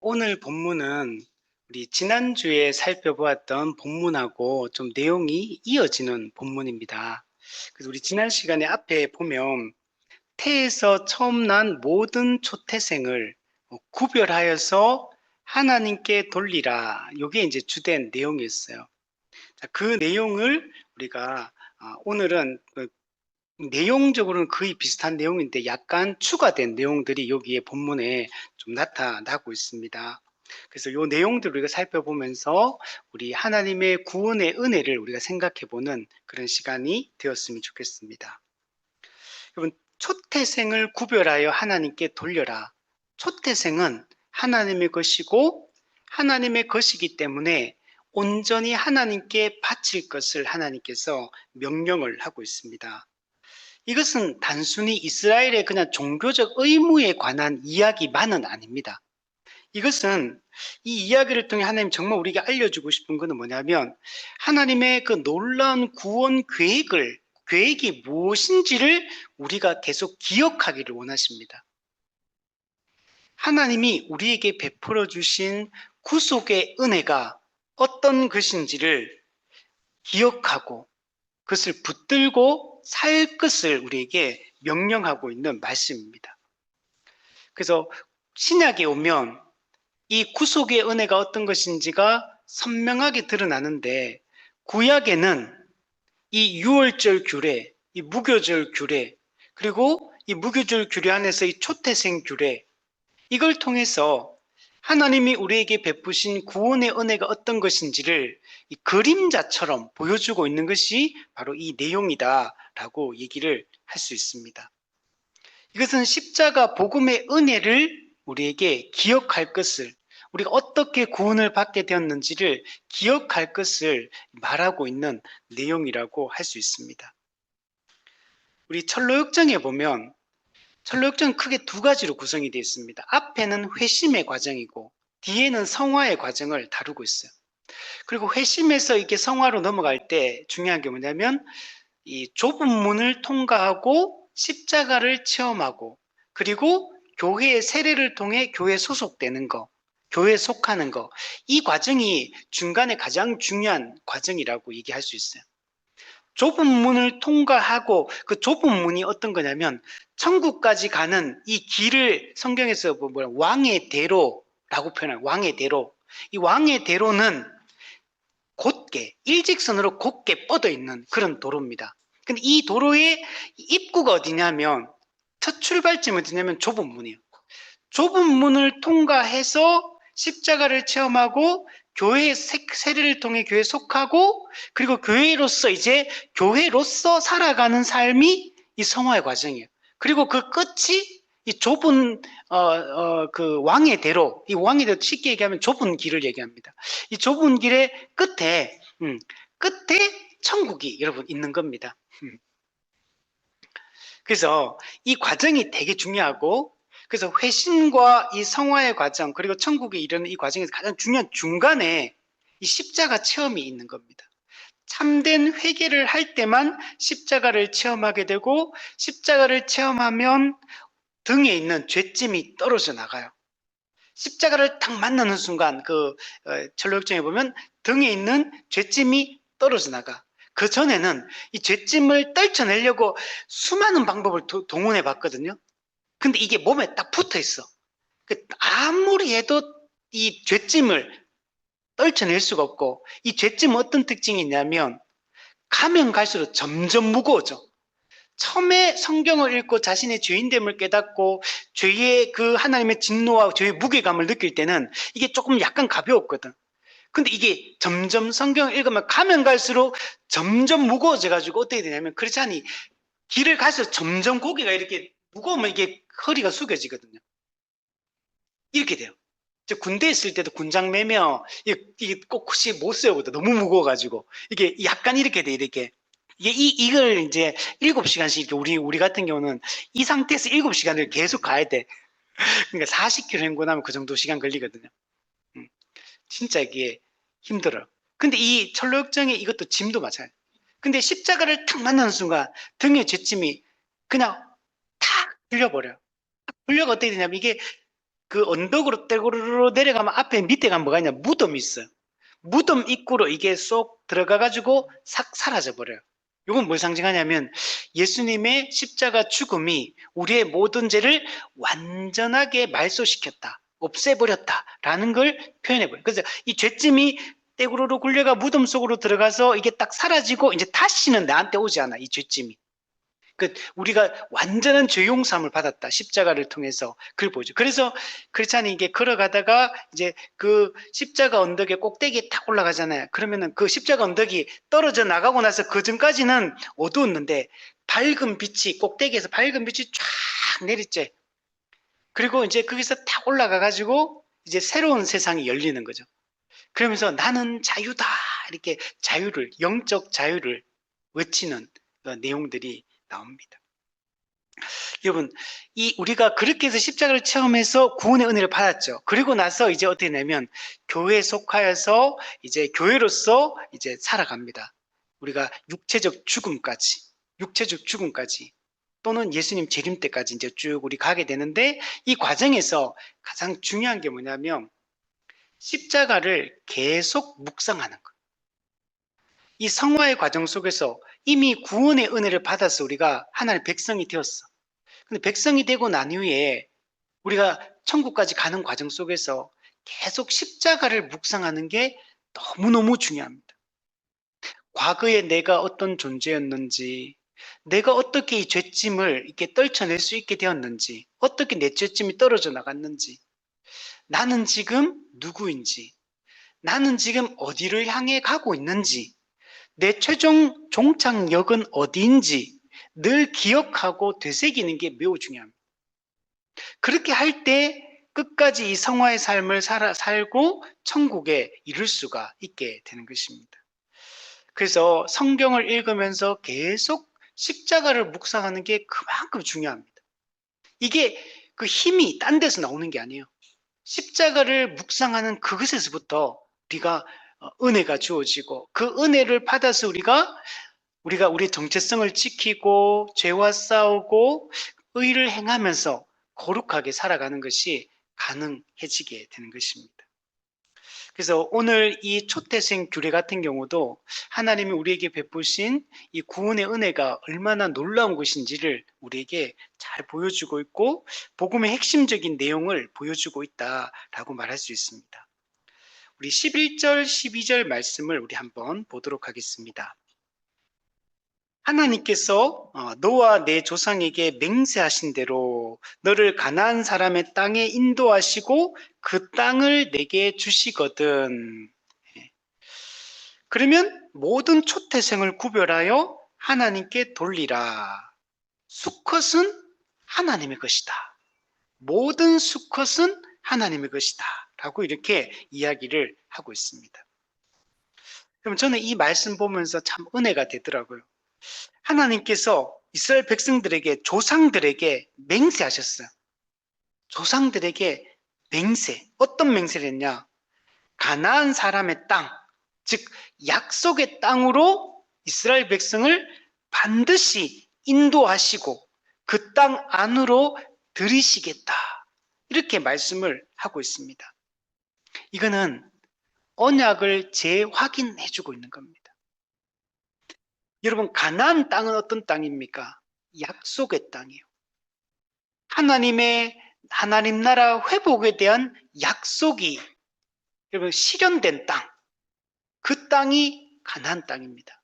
오늘 본문은 우리 지난주에 살펴보았던 본문하고 좀 내용이 이어지는 본문입니다. 그래서 우리 지난 시간에 앞에 보면 태에서 처음 난 모든 초태생을 구별하여서 하나님께 돌리라. 이게 이제 주된 내용이었어요. 자, 그 내용을 우리가 오늘은 내용적으로는 거의 비슷한 내용인데 약간 추가된 내용들이 여기에 본문에 좀 나타나고 있습니다. 그래서 이 내용들을 우리가 살펴보면서 우리 하나님의 구원의 은혜를 우리가 생각해보는 그런 시간이 되었으면 좋겠습니다. 여러분, 초태생을 구별하여 하나님께 돌려라. 초태생은 하나님의 것이고 하나님의 것이기 때문에 온전히 하나님께 바칠 것을 하나님께서 명령을 하고 있습니다. 이것은 단순히 이스라엘의 그냥 종교적 의무에 관한 이야기만은 아닙니다. 이것은 이 이야기를 통해 하나님 정말 우리에게 알려주고 싶은 것은 뭐냐면 하나님의 그 놀라운 구원 계획이 무엇인지를 우리가 계속 기억하기를 원하십니다. 하나님이 우리에게 베풀어 주신 구속의 은혜가 어떤 것인지를 기억하고 그것을 붙들고 살 것을 우리에게 명령하고 있는 말씀입니다. 그래서 신약에 오면 이 구속의 은혜가 어떤 것인지가 선명하게 드러나는데 구약에는 이 유월절 규례, 이 무교절 규례, 그리고 이 무교절 규례 안에서 이 초태생 규례, 이걸 통해서 하나님이 우리에게 베푸신 구원의 은혜가 어떤 것인지를 이 그림자처럼 보여주고 있는 것이 바로 이 내용이다라고 얘기를 할 수 있습니다. 이것은 십자가 복음의 은혜를 우리에게 기억할 것을, 우리가 어떻게 구원을 받게 되었는지를 기억할 것을 말하고 있는 내용이라고 할 수 있습니다. 우리 철로역정에 보면 철로역정은 크게 두 가지로 구성이 되어 있습니다. 앞에는 회심의 과정이고 뒤에는 성화의 과정을 다루고 있어요. 그리고 회심에서 이렇게 성화로 넘어갈 때 중요한 게 뭐냐면 이 좁은 문을 통과하고 십자가를 체험하고 그리고 교회의 세례를 통해 교회에 소속되는 거, 교회에 속하는 거, 이 과정이 중간에 가장 중요한 과정이라고 얘기할 수 있어요. 좁은 문을 통과하고 그 좁은 문이 어떤 거냐면 천국까지 가는 이 길을 성경에서 왕의 대로라고 표현해요. 왕의 대로. 이 왕의 대로는 곧게 일직선으로 곧게 뻗어 있는 그런 도로입니다. 근데 이 도로의 입구가 어디냐면 첫 출발점이 어디냐면 좁은 문이에요. 좁은 문을 통과해서 십자가를 체험하고 교회의 세례를 통해 교회에 속하고 그리고 교회로서 살아가는 삶이 이 성화의 과정이에요. 그리고 그 끝이 이 좁은 그 왕의 대로, 이 왕의 대로 쉽게 얘기하면 좁은 길을 얘기합니다. 이 좁은 길의 끝에 천국이 여러분 있는 겁니다. 그래서 이 과정이 되게 중요하고 그래서 회심과 이 성화의 과정 그리고 천국에 이르는 이 과정에서 가장 중요한 중간에 이 십자가 체험이 있는 겁니다. 참된 회개를 할 때만 십자가를 체험하게 되고 십자가를 체험하면 등에 있는 죄짐이 떨어져 나가요. 십자가를 딱 만나는 순간 철로역정에 보면 등에 있는 죄짐이 떨어져 나가. 그 전에는 이 죄짐을 떨쳐내려고 수많은 방법을 동원해 봤거든요. 근데 이게 몸에 딱 붙어 있어. 아무리 해도 이 죄짐을 떨쳐낼 수가 없고 이 죄짐은 어떤 특징이 있냐면 가면 갈수록 점점 무거워져. 처음에 성경을 읽고 자신의 죄인됨을 깨닫고 죄의 그 하나님의 진노와 죄의 무게감을 느낄 때는 이게 조금 약간 가벼웠거든. 근데 이게 점점 성경을 읽으면 가면 갈수록 점점 무거워져 가지고 어떻게 되냐면 그렇지 않니 길을 갈수록 점점 고개가 이렇게 무거우면 이게 허리가 숙여지거든요. 이렇게 돼요. 군대에 있을 때도 군장 매며 이게 꼭 혹시 못 세우거든. 너무 무거워가지고 이게 약간 이렇게 돼 이렇게. 이걸 이제 7시간씩 이렇게 우리 같은 경우는 이 상태에서 7시간을 계속 가야 돼. 그러니까 40km 행군하면 그 정도 시간 걸리거든요. 진짜 이게 힘들어요. 근데 이 철로역정에 이것도 짐도 마찬가지예요. 근데 십자가를 탁 만나는 순간 등의 죄짐이 그냥 탁 풀려버려요. 풀려가 어떻게 되냐면 이게 그 언덕으로 떼구르르 내려가면 앞에 밑에 가면 뭐가 있냐? 무덤이 있어요. 무덤 입구로 이게 쏙 들어가가지고 싹 사라져버려요. 이건 뭘 상징하냐면 예수님의 십자가 죽음이 우리의 모든 죄를 완전하게 말소시켰다. 없애버렸다라는 걸 표현해버려요. 그래서 이 죄짐이 떼구르르 굴려가 무덤 속으로 들어가서 이게 딱 사라지고 이제 다시는 나한테 오지 않아, 이 죄짐이. 우리가 완전한 죄 용서함을 받았다. 십자가를 통해서 그걸 보죠. 그래서 크리스찬이 이게 걸어가다가 이제 그 십자가 언덕의 꼭대기에 탁 올라가잖아요. 그러면은 그 십자가 언덕이 떨어져 나가고 나서 그 전까지는 어두웠는데 밝은 빛이 꼭대기에서 밝은 빛이 쫙 내리째. 그리고 이제 거기서 탁 올라가 가지고 이제 새로운 세상이 열리는 거죠. 그러면서 나는 자유다. 이렇게 자유를, 영적 자유를 외치는 내용들이 나옵니다. 여러분, 우리가 그렇게 해서 십자가를 체험해서 구원의 은혜를 받았죠. 그리고 나서 이제 어떻게 되냐면 교회에 속하여서 이제 교회로서 이제 살아갑니다. 우리가 육체적 죽음까지 또는 예수님 재림 때까지 이제 쭉 우리 가게 되는데 이 과정에서 가장 중요한 게 뭐냐면 십자가를 계속 묵상하는 것. 이 성화의 과정 속에서 이미 구원의 은혜를 받아서 우리가 하나님의 백성이 되었어. 근데 백성이 되고 난 이후에 우리가 천국까지 가는 과정 속에서 계속 십자가를 묵상하는 게 너무너무 중요합니다. 과거에 내가 어떤 존재였는지, 내가 어떻게 이 죄짐을 이렇게 떨쳐낼 수 있게 되었는지, 어떻게 내 죄짐이 떨어져 나갔는지, 나는 지금 누구인지, 나는 지금 어디를 향해 가고 있는지, 내 최종 종착역은 어디인지 늘 기억하고 되새기는 게 매우 중요합니다. 그렇게 할 때 끝까지 이 성화의 삶을 살고 천국에 이룰 수가 있게 되는 것입니다. 그래서 성경을 읽으면서 계속 십자가를 묵상하는 게 그만큼 중요합니다. 이게 그 힘이 딴 데서 나오는 게 아니에요. 십자가를 묵상하는 그것에서부터 우리가 은혜가 주어지고 그 은혜를 받아서 우리가 우리의 정체성을 지키고 죄와 싸우고 의를 행하면서 거룩하게 살아가는 것이 가능해지게 되는 것입니다. 그래서 오늘 이 초태생 규례 같은 경우도 하나님이 우리에게 베푸신 이 구원의 은혜가 얼마나 놀라운 것인지를 우리에게 잘 보여주고 있고 복음의 핵심적인 내용을 보여주고 있다라고 말할 수 있습니다. 우리 11절, 12절 말씀을 우리 한번 보도록 하겠습니다. 하나님께서 너와 내 조상에게 맹세하신 대로 너를 가나안 사람의 땅에 인도하시고 그 땅을 내게 주시거든. 그러면 모든 초태생을 구별하여 하나님께 돌리라. 수컷은 하나님의 것이다. 모든 수컷은 하나님의 것이다. 라고 이렇게 이야기를 하고 있습니다. 그럼 저는 이 말씀 보면서 참 은혜가 되더라고요. 하나님께서 이스라엘 백성들에게 조상들에게 맹세하셨어요. 조상들에게 맹세. 어떤 맹세를 했냐? 가나안 사람의 땅, 즉 약속의 땅으로 이스라엘 백성을 반드시 인도하시고 그 땅 안으로 들이시겠다. 이렇게 말씀을 하고 있습니다. 이거는 언약을 재확인해주고 있는 겁니다. 여러분, 가나안 땅은 어떤 땅입니까? 약속의 땅이에요. 하나님 나라 회복에 대한 약속이 여러분 실현된 땅, 그 땅이 가나안 땅입니다.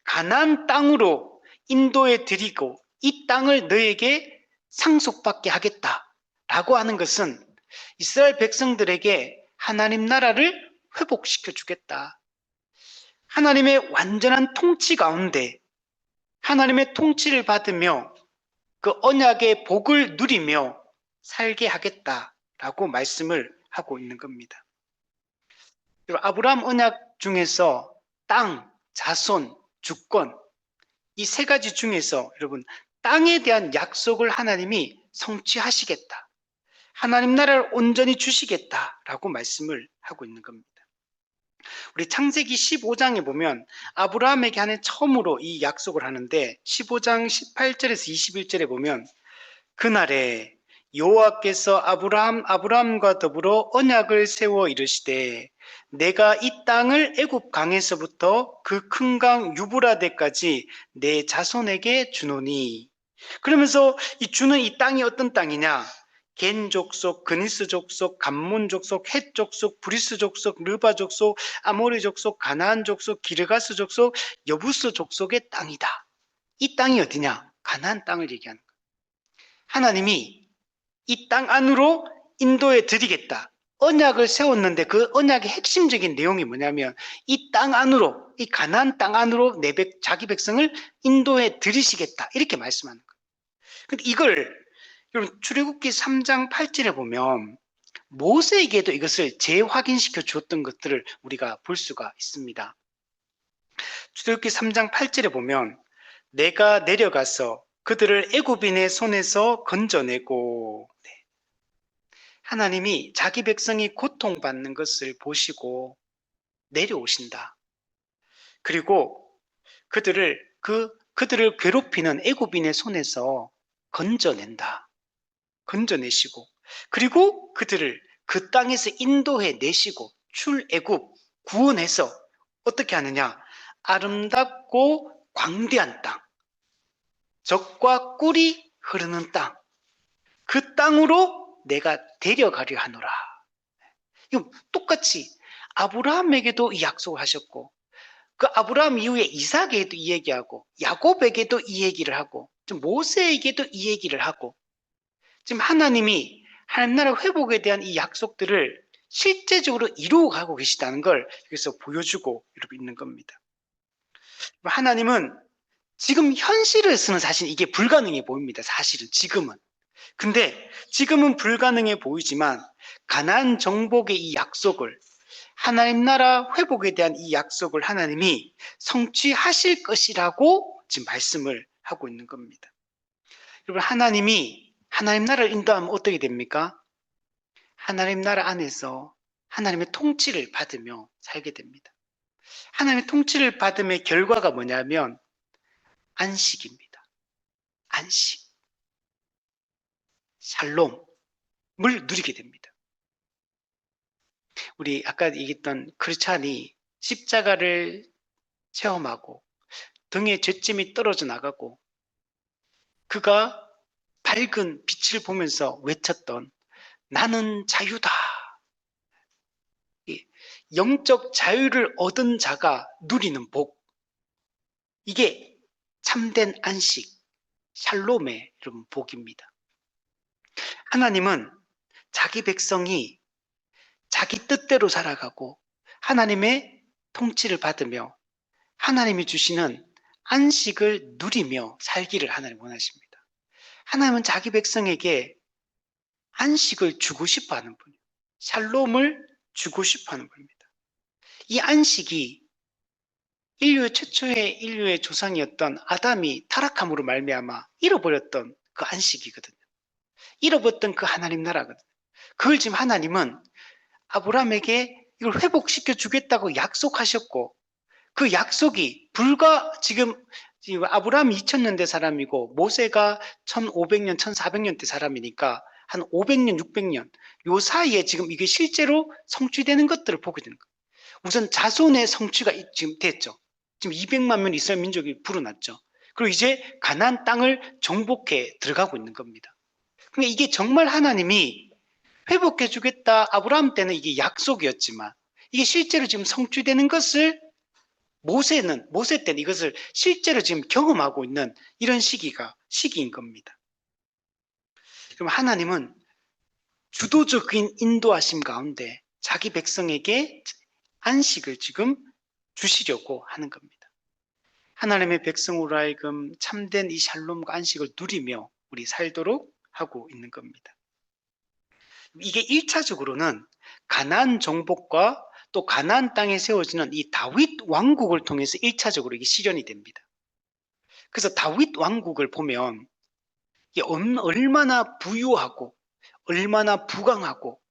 가나안 땅으로 인도에 드리고 이 땅을 너에게 상속받게 하겠다라고 하는 것은 이스라엘 백성들에게 하나님 나라를 회복시켜 주겠다. 하나님의 완전한 통치 가운데 하나님의 통치를 받으며 그 언약의 복을 누리며 살게 하겠다라고 말씀을 하고 있는 겁니다. 아브라함 언약 중에서 땅, 자손, 주권 이 세 가지 중에서 여러분 땅에 대한 약속을 하나님이 성취하시겠다. 하나님 나라를 온전히 주시겠다라고 말씀을 하고 있는 겁니다. 우리 창세기 15장에 보면 아브라함에게 하는 처음으로 이 약속을 하는데 15장 18절에서 21절에 보면 그날에 여호와께서 아브라함과 더불어 언약을 세워 이르시되 내가 이 땅을 애굽 강에서부터 그 큰 강 유브라데까지 내 자손에게 주노니. 그러면서 이 주는 이 땅이 어떤 땅이냐? 겐 족속, 그니스 족속, 감몬 족속, 헷 족속, 브리스 족속, 르바 족속, 아모리 족속, 가나안 족속, 기르가스 족속, 여부스 족속의 땅이다. 이 땅이 어디냐? 가나안 땅을 얘기하는 거예요. 하나님이 이 땅 안으로 인도해 드리겠다. 언약을 세웠는데 그 언약의 핵심적인 내용이 뭐냐면 이 땅 안으로, 이 가나안 땅 안으로 자기 백성을 인도해 드리시겠다. 이렇게 말씀하는 거예요. 근데 이걸 여러분 출애굽기 3장 8절에 보면 모세에게도 이것을 재확인시켜 주었던 것들을 우리가 볼 수가 있습니다. 출애굽기 3장 8절에 보면 내가 내려가서 그들을 애굽인의 손에서 건져내고, 하나님이 자기 백성이 고통받는 것을 보시고 내려오신다. 그리고 그들을 괴롭히는 애굽인의 손에서 건져낸다. 건져내시고, 그리고 그들을 그 땅에서 인도해 내시고 출애굽 구원해서 어떻게 하느냐? 아름답고 광대한 땅, 젖과 꿀이 흐르는 땅, 그 땅으로 내가 데려가려 하노라. 이거 똑같이 아브라함에게도 이 약속을 하셨고, 그 아브라함 이후에 이삭에게도 이 얘기하고, 야곱에게도 이 얘기를 하고, 모세에게도 이 얘기를 하고, 지금 하나님이 하나님 나라 회복에 대한 이 약속들을 실제적으로 이루어가고 계시다는 걸 여기서 보여주고 있는 겁니다. 하나님은 지금 현실에서는 사실 이게 불가능해 보입니다. 사실은 지금은. 근데 지금은 불가능해 보이지만 가나안 정복의 이 약속을, 하나님 나라 회복에 대한 이 약속을 하나님이 성취하실 것이라고 지금 말씀을 하고 있는 겁니다. 여러분, 하나님이 하나님 나라를 인도하면 어떻게 됩니까? 하나님 나라 안에서 하나님의 통치를 받으며 살게 됩니다. 하나님의 통치를 받음의 결과가 뭐냐면 안식입니다. 안식. 샬롬을 누리게 됩니다. 우리 아까 얘기했던 크리스찬이 십자가를 체험하고 등에 죄짐이 떨어져 나가고 그가 밝은 빛을 보면서 외쳤던 나는 자유다. 영적 자유를 얻은 자가 누리는 복. 이게 참된 안식, 샬롬의 여러분 복입니다. 하나님은 자기 백성이 자기 뜻대로 살아가고 하나님의 통치를 받으며 하나님이 주시는 안식을 누리며 살기를 하나님 원하십니다. 하나님은 자기 백성에게 안식을 주고 싶어 하는 분이에요. 샬롬을 주고 싶어 하는 분입니다. 이 안식이 최초의 인류의 조상이었던 아담이 타락함으로 말미암아 잃어버렸던 그 안식이거든요. 잃어버렸던 그 하나님 나라거든요. 그걸 지금 하나님은 아브라함에게 이걸 회복시켜 주겠다고 약속하셨고, 그 약속이 지금 아브라함이 2000년대 사람이고 모세가 1500년, 1400년대 사람이니까 한 500년, 600년 요 사이에 지금 이게 실제로 성취되는 것들을 보게 되는 거예요. 우선 자손의 성취가 지금 됐죠. 지금 200만 명 이스라엘 민족이 불어났죠. 그리고 이제 가나안 땅을 정복해 들어가고 있는 겁니다. 그러니까 이게 정말 하나님이 회복해 주겠다. 아브라함 때는 이게 약속이었지만 이게 실제로 지금 성취되는 것을 모세 때는 이것을 실제로 지금 경험하고 있는 이런 시기인 겁니다. 그럼 하나님은 주도적인 인도하심 가운데 자기 백성에게 안식을 지금 주시려고 하는 겁니다. 하나님의 백성으로 하여금 참된 이 샬롬과 안식을 누리며 우리 살도록 하고 있는 겁니다. 이게 1차적으로는 가나안 정복과 또 가나안 땅에 세워지는 이 다윗 왕국을 통해서 1차적으로 이게 실현이 됩니다. 그래서 다윗 왕국을 보면 이게 얼마나 부유하고 얼마나 부강하고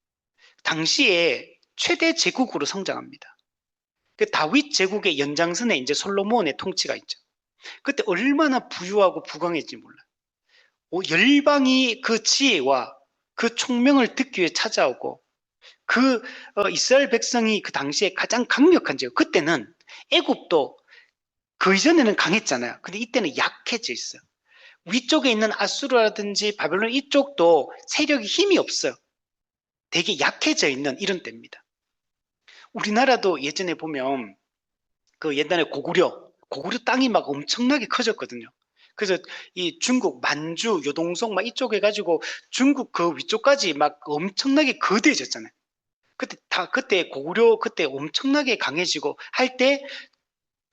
당시에 최대 제국으로 성장합니다. 그 다윗 제국의 연장선에 이제 솔로몬의 통치가 있죠. 그때 얼마나 부유하고 부강했지 몰라요. 열방이 그 지혜와 그 총명을 듣기 위해 찾아오고 그 이스라엘 백성이 그 당시에 가장 강력한 제국, 그때는 애굽도 그 이전에는 강했잖아요. 근데 이때는 약해져 있어요. 위쪽에 있는 아수르라든지 바벨론 이쪽도 세력이 힘이 없어요. 되게 약해져 있는 이런 때입니다. 우리나라도 예전에 보면 그 옛날에 고구려 땅이 막 엄청나게 커졌거든요. 그래서 이 중국 만주, 요동성 막 이쪽 해가지고 중국 그 위쪽까지 막 엄청나게 거대해졌잖아요. 그때 고구려 그때 엄청나게 강해지고 할 때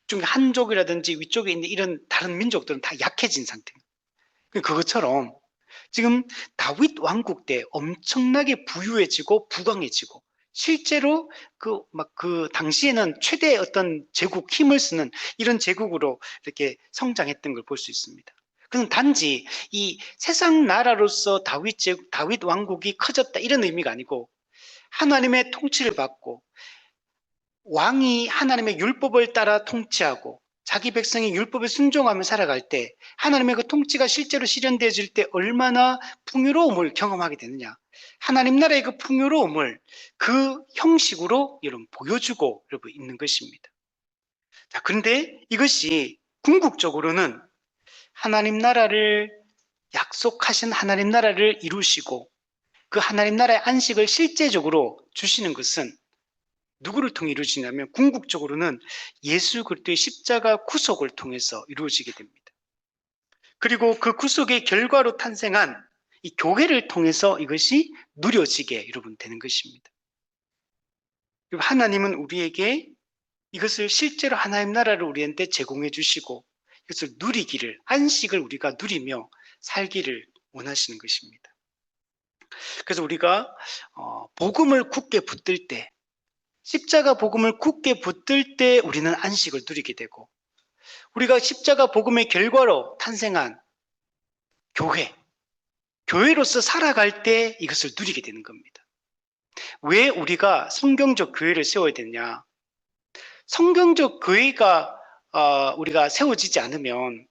중에 한족이라든지 위쪽에 있는 이런 다른 민족들은 다 약해진 상태입니다. 그것처럼 지금 다윗 왕국 때 엄청나게 부유해지고 부강해지고 실제로 그 당시에는 최대 어떤 제국 힘을 쓰는 이런 제국으로 이렇게 성장했던 걸 볼 수 있습니다. 그건 단지 이 세상 나라로서 다윗 왕국이 커졌다 이런 의미가 아니고 하나님의 통치를 받고 왕이 하나님의 율법을 따라 통치하고 자기 백성이 율법에 순종하며 살아갈 때 하나님의 그 통치가 실제로 실현되어질 때 얼마나 풍요로움을 경험하게 되느냐. 하나님 나라의 그 풍요로움을 그 형식으로 여러분 보여주고 여러분 있는 것입니다. 자, 그런데 이것이 궁극적으로는 하나님 나라를 약속하신 하나님 나라를 이루시고 그 하나님 나라의 안식을 실제적으로 주시는 것은 누구를 통해 이루어지냐면 궁극적으로는 예수 그리스도의 십자가 구속을 통해서 이루어지게 됩니다. 그리고 그 구속의 결과로 탄생한 이 교회를 통해서 이것이 누려지게 여러분 되는 것입니다. 하나님은 우리에게 이것을 실제로 하나님 나라를 우리한테 제공해 주시고 이것을 누리기를 안식을 우리가 누리며 살기를 원하시는 것입니다. 그래서 우리가 복음을 굳게 붙들 때 십자가 복음을 굳게 붙들 때 우리는 안식을 누리게 되고 우리가 십자가 복음의 결과로 탄생한 교회로서 살아갈 때 이것을 누리게 되는 겁니다. 왜 우리가 성경적 교회를 세워야 되냐? 성경적 교회가 우리가 세워지지 않으면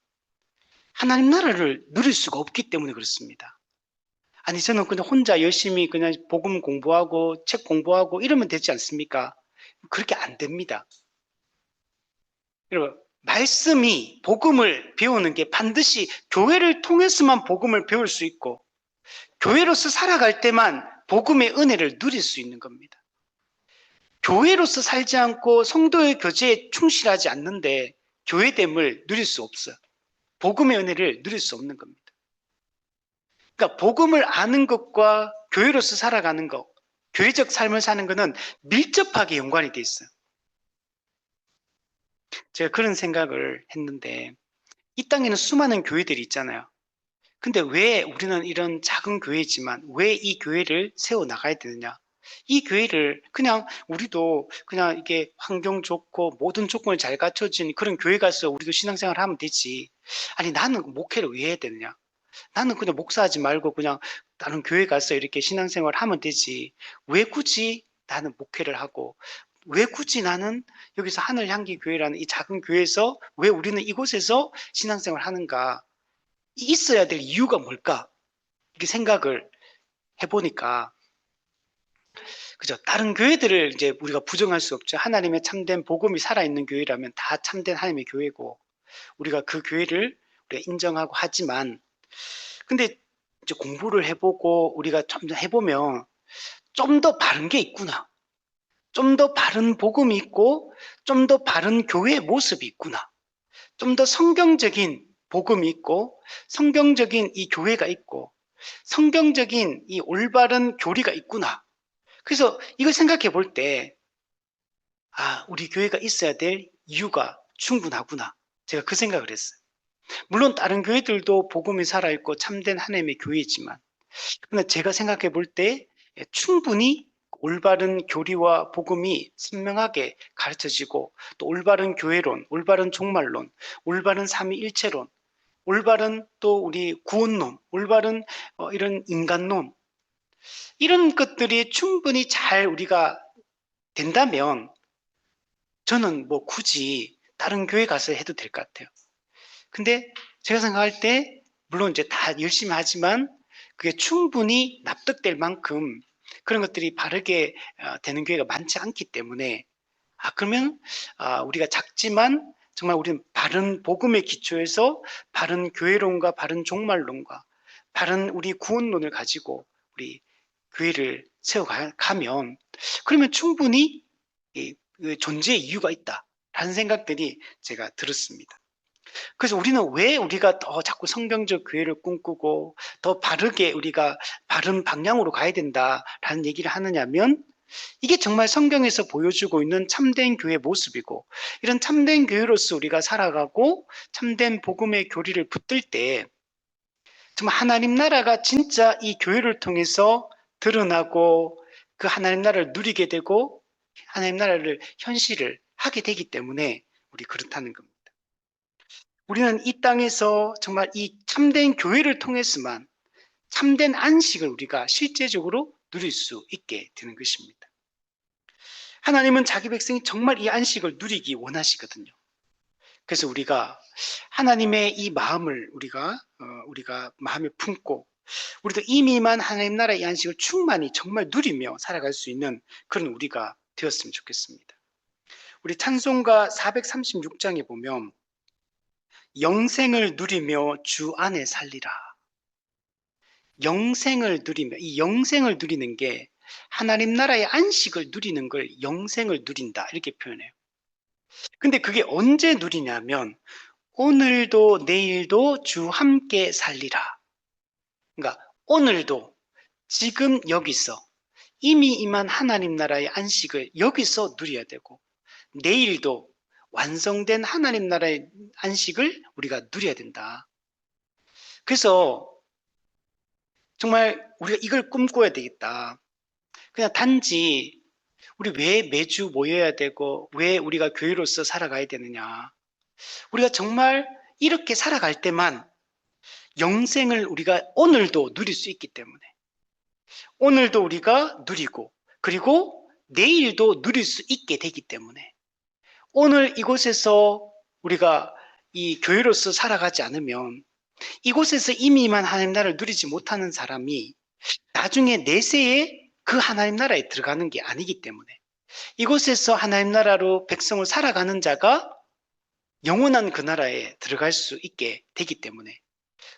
하나님 나라를 누릴 수가 없기 때문에 그렇습니다. 아니 저는 그냥 혼자 열심히 그냥 복음 공부하고 책 공부하고 이러면 되지 않습니까? 그렇게 안 됩니다. 여러분, 말씀이 복음을 배우는 게 반드시 교회를 통해서만 복음을 배울 수 있고 교회로서 살아갈 때만 복음의 은혜를 누릴 수 있는 겁니다. 교회로서 살지 않고 성도의 교제에 충실하지 않는데 교회됨을 누릴 수 없어요. 복음의 은혜를 누릴 수 없는 겁니다. 그러니까 복음을 아는 것과 교회로서 살아가는 것, 교회적 삶을 사는 것은 밀접하게 연관이 돼 있어요. 제가 그런 생각을 했는데 이 땅에는 수많은 교회들이 있잖아요. 근데 왜 우리는 이런 작은 교회지만 왜 이 교회를 세워 나가야 되느냐? 이 교회를 그냥 우리도 그냥 이게 환경 좋고 모든 조건이 잘 갖춰진 그런 교회 가서 우리도 신앙생활 하면 되지. 아니 나는 목회를 왜 해야 되느냐? 나는 그냥 목사하지 말고 그냥 다른 교회 가서 이렇게 신앙생활 하면 되지. 왜 굳이 나는 목회를 하고 왜 굳이 나는 여기서 하늘향기 교회라는 이 작은 교회에서 왜 우리는 이곳에서 신앙생활 하는가? 있어야 될 이유가 뭘까? 이렇게 생각을 해보니까 그죠? 다른 교회들을 이제 우리가 부정할 수 없죠. 하나님의 참된 복음이 살아있는 교회라면 다 참된 하나님의 교회고 우리가 그 교회를 우리가 인정하고 하지만 근데 이제 공부를 해보고 우리가 좀 더 해보면 좀 더 바른 게 있구나. 좀 더 바른 복음이 있고 좀 더 바른 교회의 모습이 있구나. 좀 더 성경적인 복음이 있고 성경적인 이 교회가 있고 성경적인 이 올바른 교리가 있구나. 그래서 이걸 생각해 볼 때, 우리 교회가 있어야 될 이유가 충분하구나. 제가 그 생각을 했어요. 물론 다른 교회들도 복음이 살아있고 참된 하나님의 교회이지만, 근데 제가 생각해 볼 때 충분히 올바른 교리와 복음이 선명하게 가르쳐지고 또 올바른 교회론, 올바른 종말론, 올바른 삼위일체론, 올바른 또 우리 구원론, 올바른 이런 인간론 이런 것들이 충분히 잘 우리가 된다면 저는 뭐 굳이 다른 교회 가서 해도 될 것 같아요. 근데 제가 생각할 때 물론 이제 다 열심히 하지만 그게 충분히 납득될 만큼 그런 것들이 바르게 되는 교회가 많지 않기 때문에 그러면 우리가 작지만 정말 우리는 바른 복음의 기초에서 바른 교회론과 바른 종말론과 바른 우리 구원론을 가지고 우리 교회를 세워가면 그러면 충분히 그 존재의 이유가 있다라는 생각들이 제가 들었습니다. 그래서 우리는 왜 우리가 더 자꾸 성경적 교회를 꿈꾸고 더 바르게 우리가 바른 방향으로 가야 된다라는 얘기를 하느냐면 이게 정말 성경에서 보여주고 있는 참된 교회 모습이고 이런 참된 교회로서 우리가 살아가고 참된 복음의 교리를 붙들 때 정말 하나님 나라가 진짜 이 교회를 통해서 드러나고 그 하나님 나라를 누리게 되고 하나님 나라를 현실을 하게 되기 때문에 우리 그렇다는 겁니다. 우리는 이 땅에서 정말 이 참된 교회를 통해서만 참된 안식을 우리가 실제적으로 누릴 수 있게 되는 것입니다. 하나님은 자기 백성이 정말 이 안식을 누리기 원하시거든요. 그래서 우리가 하나님의 이 마음을 우리가 마음에 품고 우리도 이미만 하나님 나라의 이 안식을 충만히 정말 누리며 살아갈 수 있는 그런 우리가 되었으면 좋겠습니다. 우리 찬송가 436장에 보면 영생을 누리며 주 안에 살리라. 영생을 누리며 이 영생을 누리는 게 하나님 나라의 안식을 누리는 걸 영생을 누린다 이렇게 표현해요. 근데 그게 언제 누리냐면 오늘도 내일도 주 함께 살리라. 그러니까 오늘도 지금 여기서 이미 임한 하나님 나라의 안식을 여기서 누려야 되고 내일도 완성된 하나님 나라의 안식을 우리가 누려야 된다. 그래서 정말 우리가 이걸 꿈꿔야 되겠다. 그냥 단지 우리 왜 매주 모여야 되고 왜 우리가 교회로서 살아가야 되느냐. 우리가 정말 이렇게 살아갈 때만 영생을 우리가 오늘도 누릴 수 있기 때문에 오늘도 우리가 누리고 그리고 내일도 누릴 수 있게 되기 때문에 오늘 이곳에서 우리가 이 교회로서 살아가지 않으면 이곳에서 이미만 하나님 나라를 누리지 못하는 사람이 나중에 내세에 그 하나님 나라에 들어가는 게 아니기 때문에 이곳에서 하나님 나라로 백성을 살아가는 자가 영원한 그 나라에 들어갈 수 있게 되기 때문에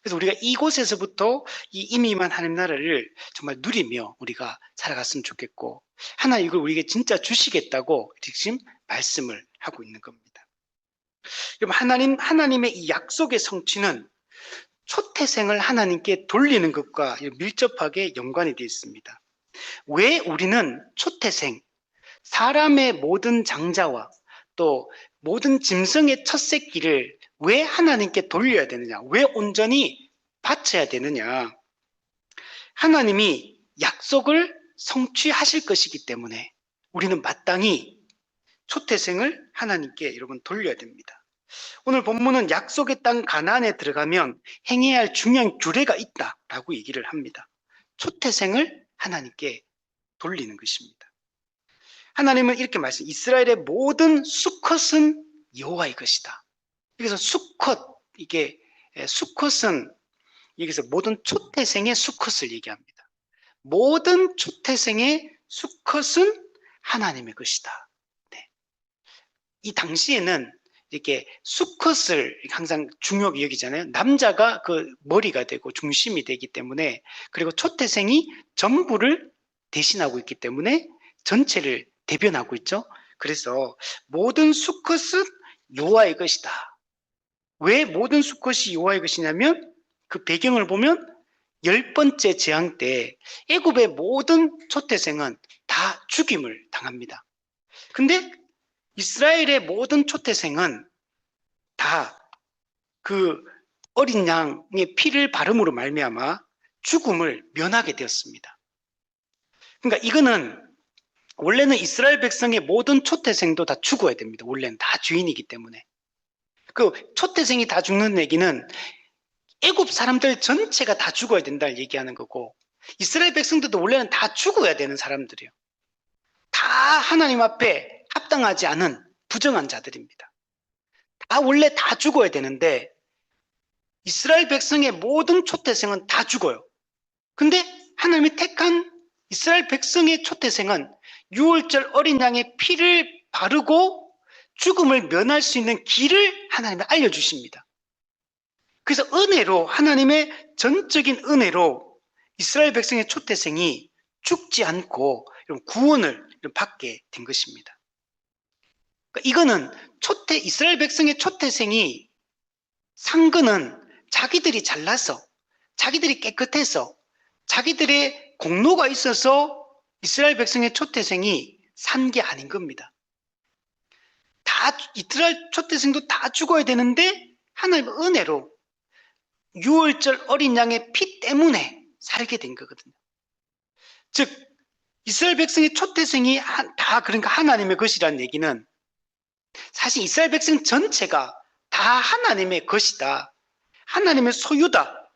그래서 우리가 이곳에서부터 이 이미만 하나님 나라를 정말 누리며 우리가 살아갔으면 좋겠고 하나님 이걸 우리에게 진짜 주시겠다고 지금 말씀을 하고 있는 겁니다. 여러분 하나님의 이 약속의 성취는 초태생을 하나님께 돌리는 것과 밀접하게 연관이 되어 있습니다. 왜 우리는 초태생, 사람의 모든 장자와 또 모든 짐승의 첫 새끼를 왜 하나님께 돌려야 되느냐? 왜 온전히 바쳐야 되느냐? 하나님이 약속을 성취하실 것이기 때문에 우리는 마땅히 초태생을 하나님께 여러분 돌려야 됩니다. 오늘 본문은 약속의 땅 가나안에 들어가면 행해야 할 중요한 규례가 있다라고 얘기를 합니다. 초태생을 하나님께 돌리는 것입니다. 하나님은 이렇게 말씀해요. 이스라엘의 모든 수컷은 여호와의 것이다. 여기서 수컷, 이게 수컷은 여기서 모든 초태생의 수컷을 얘기합니다. 모든 초태생의 수컷은 하나님의 것이다. 네. 이 당시에는 이렇게 수컷을 항상 중요하게 여기잖아요. 남자가 그 머리가 되고 중심이 되기 때문에 그리고 초태생이 전부를 대신하고 있기 때문에 전체를 대변하고 있죠. 그래서 모든 수컷은 여호와의 것이다. 왜 모든 수컷이 여호와의 것이냐면 그 배경을 보면 10번째 재앙 때 애굽의 모든 초태생은 다 죽임을 당합니다. 근데 이스라엘의 모든 초태생은 다 그 어린 양의 피를 바름으로 말미암아 죽음을 면하게 되었습니다. 그러니까 이거는 원래는 이스라엘 백성의 모든 초태생도 다 죽어야 됩니다. 원래는 다 죄인이기 때문에. 그 초태생이 다 죽는 얘기는 애굽 사람들 전체가 다 죽어야 된다를 얘기하는 거고 이스라엘 백성들도 원래는 다 죽어야 되는 사람들이에요. 다 하나님 앞에 합당하지 않은 부정한 자들입니다. 다 원래 다 죽어야 되는데 이스라엘 백성의 모든 초태생은 다 죽어요. 근데 하나님이 택한 이스라엘 백성의 초태생은 유월절 어린 양의 피를 바르고 죽음을 면할 수 있는 길을 하나님이 알려주십니다. 그래서 은혜로, 하나님의 전적인 은혜로 이스라엘 백성의 초태생이 죽지 않고 구원을 받게 된 것입니다. 그러니까 이거는 이스라엘 백성의 초태생이 상근은 자기들이 잘나서, 자기들이 깨끗해서, 자기들의 공로가 있어서 이스라엘 백성의 초태생이 산 게 아닌 겁니다. 이스라엘 초태생도 다 죽어야 되는데 하나님의 은혜로 유월절 어린 양의 피 때문에 살게 된 거거든요. 즉 이스라엘 백성의 초태생이 그러니까 하나님의 것이라는 얘기는 사실 이스라엘 백성 전체가 다 하나님의 것이다. 하나님의 소유다.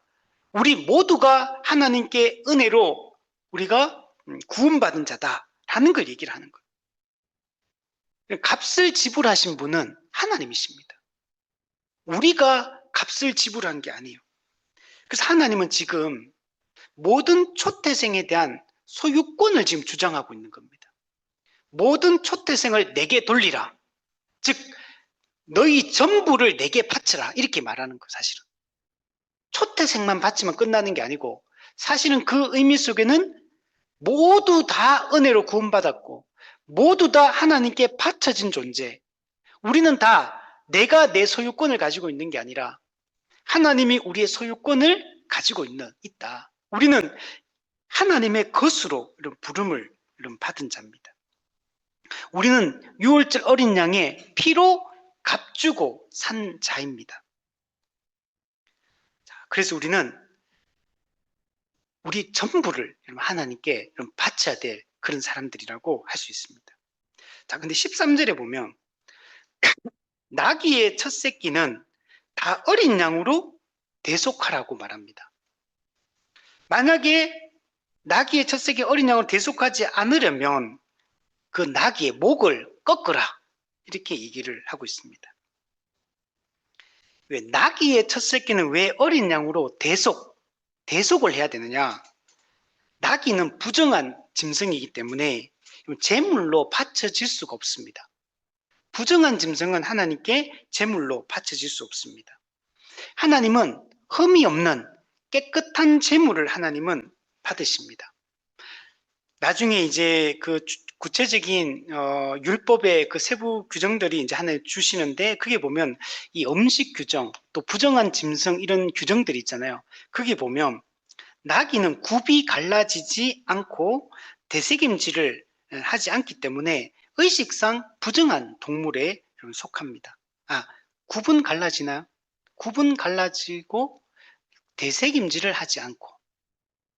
우리 모두가 하나님께 은혜로 우리가 구원받은 자다라는 걸 얘기를 하는 거예요. 값을 지불하신 분은 하나님이십니다. 우리가 값을 지불한 게 아니에요. 그래서 하나님은 지금 모든 초태생에 대한 소유권을 지금 주장하고 있는 겁니다. 모든 초태생을 내게 돌리라. 즉 너희 전부를 내게 바쳐라. 이렇게 말하는 거 사실은. 초태생만 바치면 끝나는 게 아니고 사실은 그 의미 속에는 모두 다 은혜로 구원받았고 모두 다 하나님께 바쳐진 존재. 우리는 다 내가 내 소유권을 가지고 있는 게 아니라 하나님이 우리의 소유권을 가지고 있다. 우리는 하나님의 것으로 이런 부름을 받은 자입니다. 우리는 유월절 어린 양의 피로 값주고 산 자입니다. 그래서 우리는 우리 전부를 하나님께 바쳐야 될 그런 사람들이라고 할 수 있습니다. 자, 근데 13절에 보면 나귀의 첫 새끼는 다 어린 양으로 대속하라고 말합니다. 만약에 나귀의 첫 새끼 어린 양으로 대속하지 않으려면 그 나귀의 목을 꺾으라 이렇게 얘기를 하고 있습니다. 왜 나귀의 첫 새끼는 왜 어린 양으로 대속을 해야 되느냐? 나귀는 부정한 짐승이기 때문에 제물로 바쳐질 수가 없습니다. 부정한 짐승은 하나님께 제물로 바쳐질 수 없습니다. 하나님은 흠이 없는 깨끗한 제물을 하나님은 받으십니다. 나중에 이제 그 구체적인 율법의 그 세부 규정들이 이제 하나 주시는데 그게 보면 이 음식 규정 또 부정한 짐승 이런 규정들이 있잖아요. 그게 보면 나귀는 굽이 갈라지지 않고 되새김질을 하지 않기 때문에 의식상 부정한 동물에 속합니다. 굽은 갈라지나요? 굽은 갈라지고 되새김질을 하지 않고,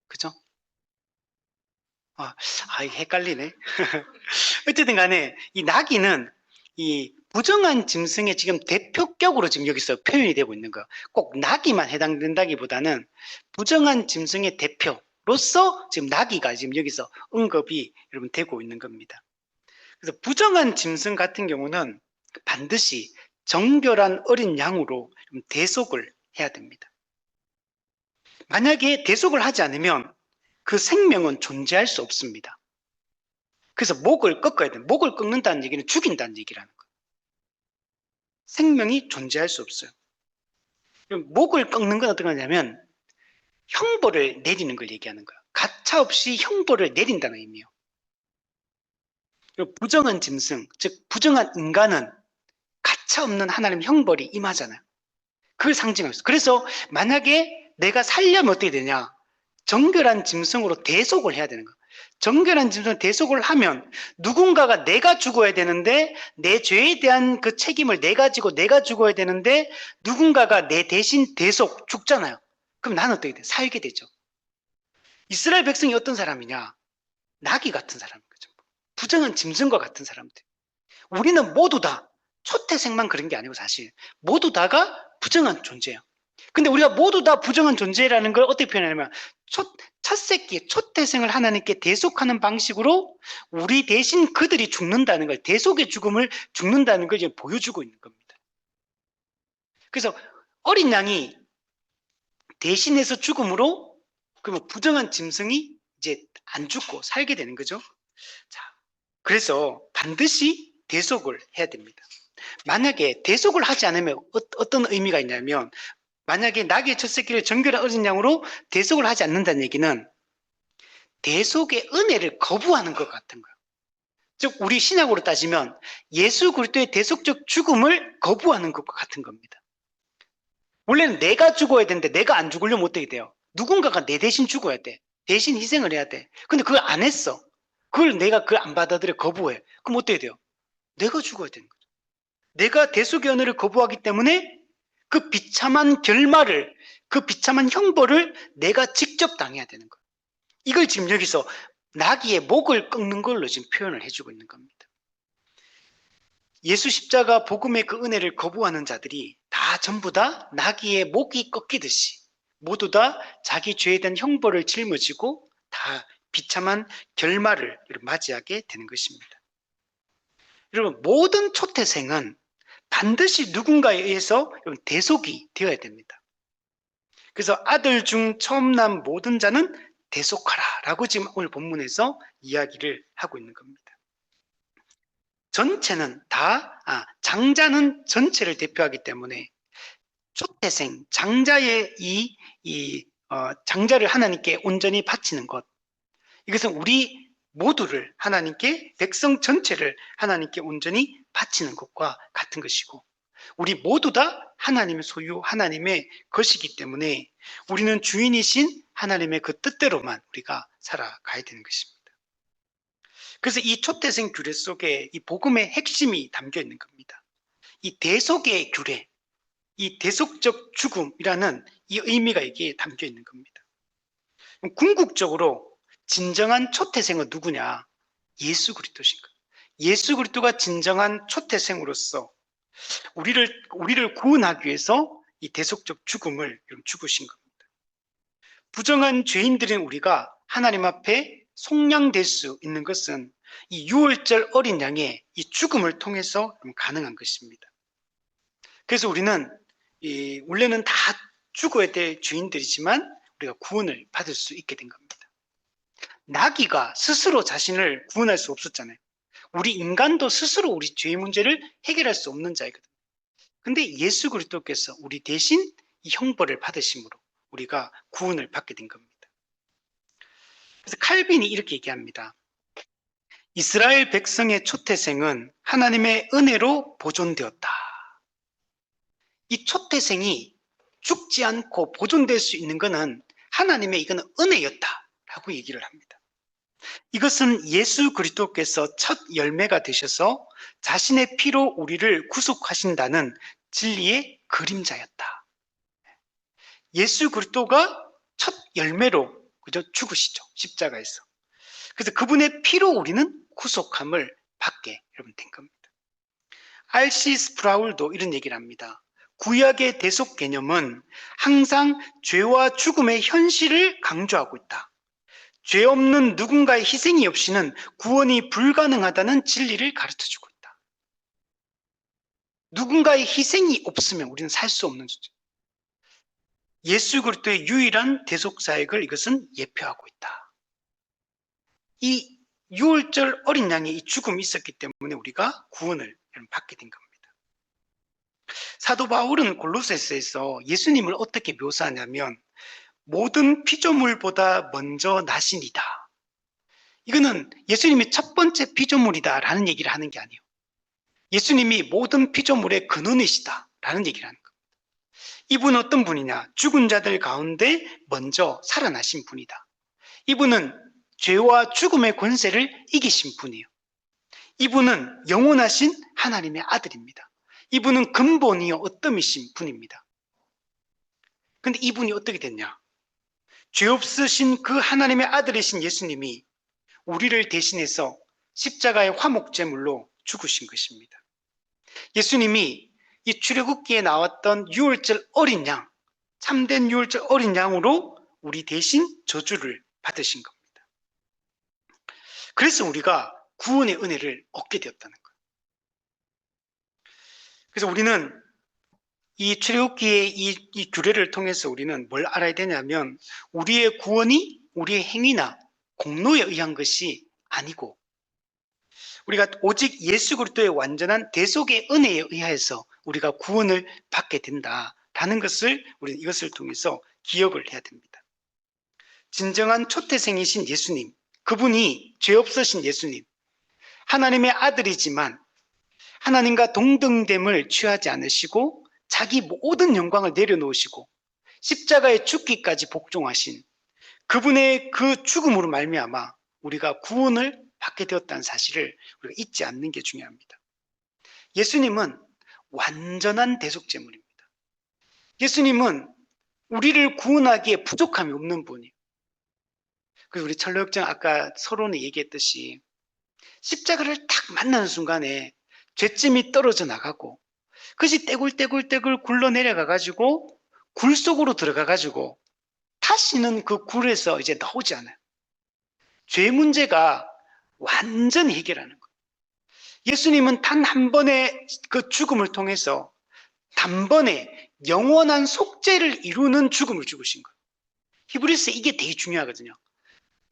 그죠? 헷갈리네. 어쨌든 간에 이 나귀는 이 부정한 짐승의 지금 대표격으로 지금 여기서 표현이 되고 있는 거예요. 꼭 나귀만 해당된다기보다는 부정한 짐승의 대표로서 지금 나귀가 지금 여기서 언급이 여러분 되고 있는 겁니다. 그래서 부정한 짐승 같은 경우는 반드시 정결한 어린 양으로 대속을 해야 됩니다. 만약에 대속을 하지 않으면 그 생명은 존재할 수 없습니다. 그래서 목을 꺾어야 돼요. 목을 꺾는다는 얘기는 죽인다는 얘기라는 거예요. 생명이 존재할 수 없어요. 목을 꺾는 건 어떤 거냐면 형벌을 내리는 걸 얘기하는 거예요. 가차없이 형벌을 내린다는 의미예요. 부정한 짐승, 즉 부정한 인간은 가차없는 하나님의 형벌이 임하잖아요. 그걸 상징하고 있어요. 그래서 만약에 내가 살려면 어떻게 되냐? 정결한 짐승으로 대속을 해야 되는 거예요. 정결한 짐승으로 대속을 하면 누군가가 내가 죽어야 되는데 내 죄에 대한 그 책임을 내가 지고 내가 죽어야 되는데 누군가가 내 대신 대속 죽잖아요. 그럼 나는 어떻게 돼? 살게 되죠. 이스라엘 백성이 어떤 사람이냐? 나귀 같은 사람인 거죠. 부정한 짐승과 같은 사람들. 우리는 모두 다 초태생만 그런 게 아니고 사실 모두 다가 부정한 존재예요. 근데 우리가 모두 다 부정한 존재라는 걸 어떻게 표현하냐면 첫 새끼, 초태생을 하나님께 대속하는 방식으로 우리 대신 그들이 죽는다는 걸, 대속의 죽음을 죽는다는 걸 이제 보여주고 있는 겁니다. 그래서 어린 양이 대신해서 죽음으로 그러면 부정한 짐승이 이제 안 죽고 살게 되는 거죠. 자, 그래서 반드시 대속을 해야 됩니다. 만약에 대속을 하지 않으면 어떤 의미가 있냐면, 만약에 낙의 첫 새끼를 정결한 어린 양으로 대속을 하지 않는다는 얘기는 대속의 은혜를 거부하는 것 같은 거예요. 즉 우리 신약으로 따지면 예수 그리스도의 대속적 죽음을 거부하는 것과 같은 겁니다. 원래는 내가 죽어야 되는데 내가 안 죽으려면 어떻게 돼요? 누군가가 내 대신 죽어야 돼. 대신 희생을 해야 돼. 근데 그걸 안 했어. 내가 그걸 안 받아들여 거부해. 그럼 어떻게 돼요? 내가 죽어야 되는 거죠. 내가 대속의 은혜를 거부하기 때문에 그 비참한 결말을, 그 비참한 형벌을 내가 직접 당해야 되는 거예요. 이걸 지금 여기서 나귀의 목을 꺾는 걸로 지금 표현을 해주고 있는 겁니다. 예수 십자가 복음의 그 은혜를 거부하는 자들이 다 전부 다 나귀의 목이 꺾이듯이 모두 다 자기 죄에 대한 형벌을 짊어지고 다 비참한 결말을 맞이하게 되는 것입니다. 여러분, 모든 초태생은 반드시 누군가에 의해서 대속이 되어야 됩니다. 그래서 아들 중 처음 난 모든 자는 대속하라 라고 지금 오늘 본문에서 이야기를 하고 있는 겁니다. 전체는 장자는 전체를 대표하기 때문에 초태생, 장자의 장자를 하나님께 온전히 바치는 것, 이것은 우리 모두를 하나님께, 백성 전체를 하나님께 온전히 바치는 것과 같은 것이고, 우리 모두 다 하나님의 소유, 하나님의 것이기 때문에 우리는 주인이신 하나님의 그 뜻대로만 우리가 살아가야 되는 것입니다. 그래서 이 초태생 규례 속에 이 복음의 핵심이 담겨 있는 겁니다. 이 대속의 규례, 이 대속적 죽음이라는 이 의미가 여기에 담겨 있는 겁니다. 궁극적으로 진정한 초태생은 누구냐? 예수 그리스도신 거예요. 예수 그리스도가 진정한 초태생으로서 우리를 구원하기 위해서 이 대속적 죽음을 죽으신 겁니다. 부정한 죄인들인 우리가 하나님 앞에 속량될 수 있는 것은 이 유월절 어린 양의 이 죽음을 통해서 가능한 것입니다. 그래서 우리는 원래는 다 죽어야 될 죄인들이지만 우리가 구원을 받을 수 있게 된 겁니다. 나귀가 스스로 자신을 구원할 수 없었잖아요. 우리 인간도 스스로 우리 죄의 문제를 해결할 수 없는 자이거든요. 근데 예수 그리스도께서 우리 대신 이 형벌을 받으심으로 우리가 구원을 받게 된 겁니다. 그래서 칼빈이 이렇게 얘기합니다. 이스라엘 백성의 초태생은 하나님의 은혜로 보존되었다. 이 초태생이 죽지 않고 보존될 수 있는 것은 하나님의 이거는 은혜였다라고 얘기를 합니다. 이것은 예수 그리스도께서 첫 열매가 되셔서 자신의 피로 우리를 구속하신다는 진리의 그림자였다. 예수 그리스도가 첫 열매로 죽으시죠, 십자가에서. 그래서 그분의 피로 우리는 구속함을 받게 여러분 된 겁니다. R.C. 스프라울도 이런 얘기를 합니다. 구약의 대속 개념은 항상 죄와 죽음의 현실을 강조하고 있다. 죄 없는 누군가의 희생이 없이는 구원이 불가능하다는 진리를 가르쳐주고 있다. 누군가의 희생이 없으면 우리는 살 수 없는 존재. 예수 그리스도의 유일한 대속 사역을 이것은 예표하고 있다. 이 유월절 어린 양의 이 죽음이 있었기 때문에 우리가 구원을 받게 된 겁니다. 사도 바울은 골로새서에서 예수님을 어떻게 묘사하냐면 모든 피조물보다 먼저 나시니다. 이거는 예수님이 첫 번째 피조물이다라는 얘기를 하는 게 아니에요. 예수님이 모든 피조물의 근원이시다라는 얘기를 하는 겁니다. 이분은 어떤 분이냐? 죽은 자들 가운데 먼저 살아나신 분이다. 이분은 죄와 죽음의 권세를 이기신 분이에요. 이분은 영원하신 하나님의 아들입니다. 이분은 근본이요 어뜸이신 분입니다. 근데 이분이 어떻게 됐냐? 죄 없으신 그 하나님의 아들이신 예수님이 우리를 대신해서 십자가의 화목제물로 죽으신 것입니다. 예수님이 이 출애굽기에 나왔던 유월절 어린 양, 참된 유월절 어린 양으로 우리 대신 저주를 받으신 겁니다. 그래서 우리가 구원의 은혜를 얻게 되었다는 거예요. 그래서 우리는 이 출애굽기의 이 규례를 통해서 우리는 뭘 알아야 되냐면 우리의 구원이 우리의 행위나 공로에 의한 것이 아니고 우리가 오직 예수 그리스도의 완전한 대속의 은혜에 의해서 우리가 구원을 받게 된다라는 것을 우리는 이것을 통해서 기억을 해야 됩니다. 진정한 초태생이신 예수님, 그분이 죄 없으신 예수님, 하나님의 아들이지만 하나님과 동등됨을 취하지 않으시고 자기 모든 영광을 내려놓으시고 십자가에 죽기까지 복종하신 그분의 그 죽음으로 말미암아 우리가 구원을 받게 되었다는 사실을 우리가 잊지 않는 게 중요합니다. 예수님은 완전한 대속제물입니다. 예수님은 우리를 구원하기에 부족함이 없는 분이에요. 그래서 우리 철로역정 아까 서론에 얘기했듯이 십자가를 딱 만나는 순간에 죄짐이 떨어져 나가고 그것이 떼굴떼굴떼굴 굴러 내려가가지고 굴 속으로 들어가가지고 다시는 그 굴에서 이제 나오지 않아요. 죄 문제가 완전히 해결하는 거예요. 예수님은 단 한 번의 그 죽음을 통해서 단번에 영원한 속죄를 이루는 죽음을 죽으신 거예요. 히브리서 이게 되게 중요하거든요.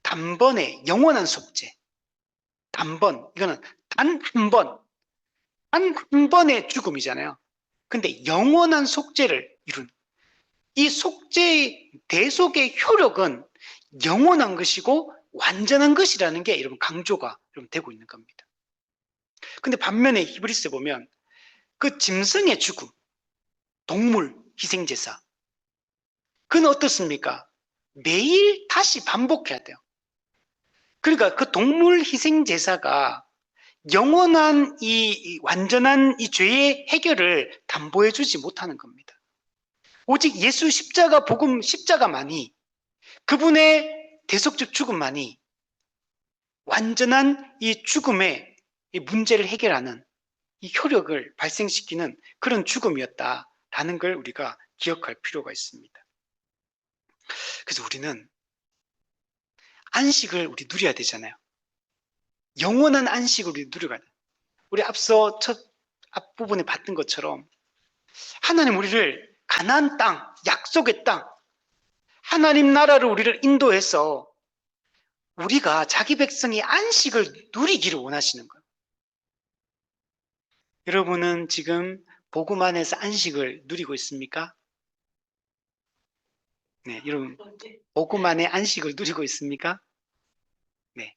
단번에 영원한 속죄. 단번. 이거는 단 한 번. 단 한 번의 죽음이잖아요. 근데 영원한 속죄를 이룬. 이 속죄의 대속의 효력은 영원한 것이고 완전한 것이라는 게 여러분 강조가 여러분 되고 있는 겁니다. 근데 반면에 히브리서에 보면 그 짐승의 죽음, 동물 희생제사, 그건 어떻습니까? 매일 다시 반복해야 돼요. 그러니까 그 동물 희생제사가 영원한 이 완전한 이 죄의 해결을 담보해 주지 못하는 겁니다. 오직 예수 십자가 복음 십자가만이 그분의 대속적 죽음만이 완전한 이 죽음의 이 문제를 해결하는 이 효력을 발생시키는 그런 죽음이었다라는 걸 우리가 기억할 필요가 있습니다. 그래서 우리는 안식을 우리 누려야 되잖아요. 영원한 안식을 우리 누려야 돼요. 우리 앞서 첫 앞부분에 봤던 것처럼 하나님 우리를 가나안 땅, 약속의 땅, 하나님 나라를 우리를 인도해서 우리가 자기 백성이 안식을 누리기를 원하시는 거예요. 여러분은 지금 복음 안에서 안식을 누리고 있습니까? 네, 여러분 복음 안에 안식을 누리고 있습니까? 네,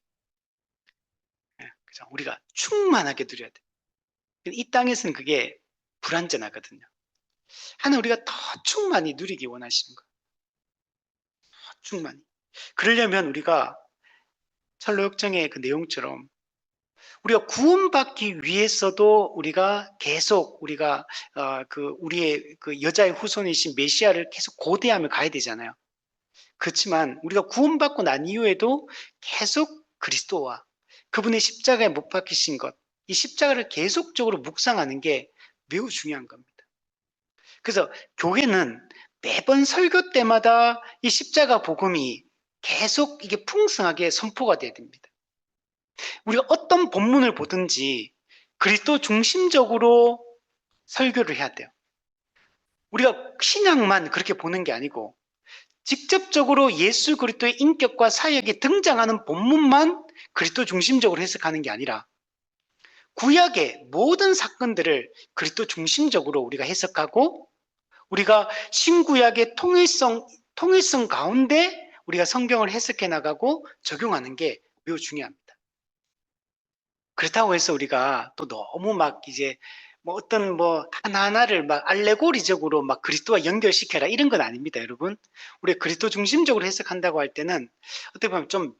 그죠? 우리가 충만하게 누려야 돼. 이 땅에서는 그게 불완전하거든요. 하나님 우리가 더 충만히 누리기 원하시는 거예요. 더 충만히. 그러려면 우리가 철로역정의 그 내용처럼 우리가 구원받기 위해서도 우리가 계속 우리가 우리의 그 여자의 후손이신 메시아를 계속 고대하며 가야 되잖아요. 그렇지만 우리가 구원받고 난 이후에도 계속 그리스도와 그분의 십자가에 못 박히신 것, 이 십자가를 계속적으로 묵상하는 게 매우 중요한 겁니다. 그래서 교회는 매번 설교 때마다 이 십자가 복음이 계속 이게 풍성하게 선포가 돼야 됩니다. 우리가 어떤 본문을 보든지 그리스도 중심적으로 설교를 해야 돼요. 우리가 신앙만 그렇게 보는 게 아니고 직접적으로 예수 그리스도의 인격과 사역에 등장하는 본문만 그리스도 중심적으로 해석하는 게 아니라 구약의 모든 사건들을 그리스도 중심적으로 우리가 해석하고 우리가 신구약의 통일성 가운데 우리가 성경을 해석해 나가고 적용하는 게 매우 중요합니다. 그렇다고 해서 우리가 또 너무 막 이제 뭐 어떤 뭐 하나하나를 막 알레고리적으로 막 그리스도와 연결시켜라 이런 건 아닙니다, 여러분. 우리 그리스도 중심적으로 해석한다고 할 때는 어떻게 보면 좀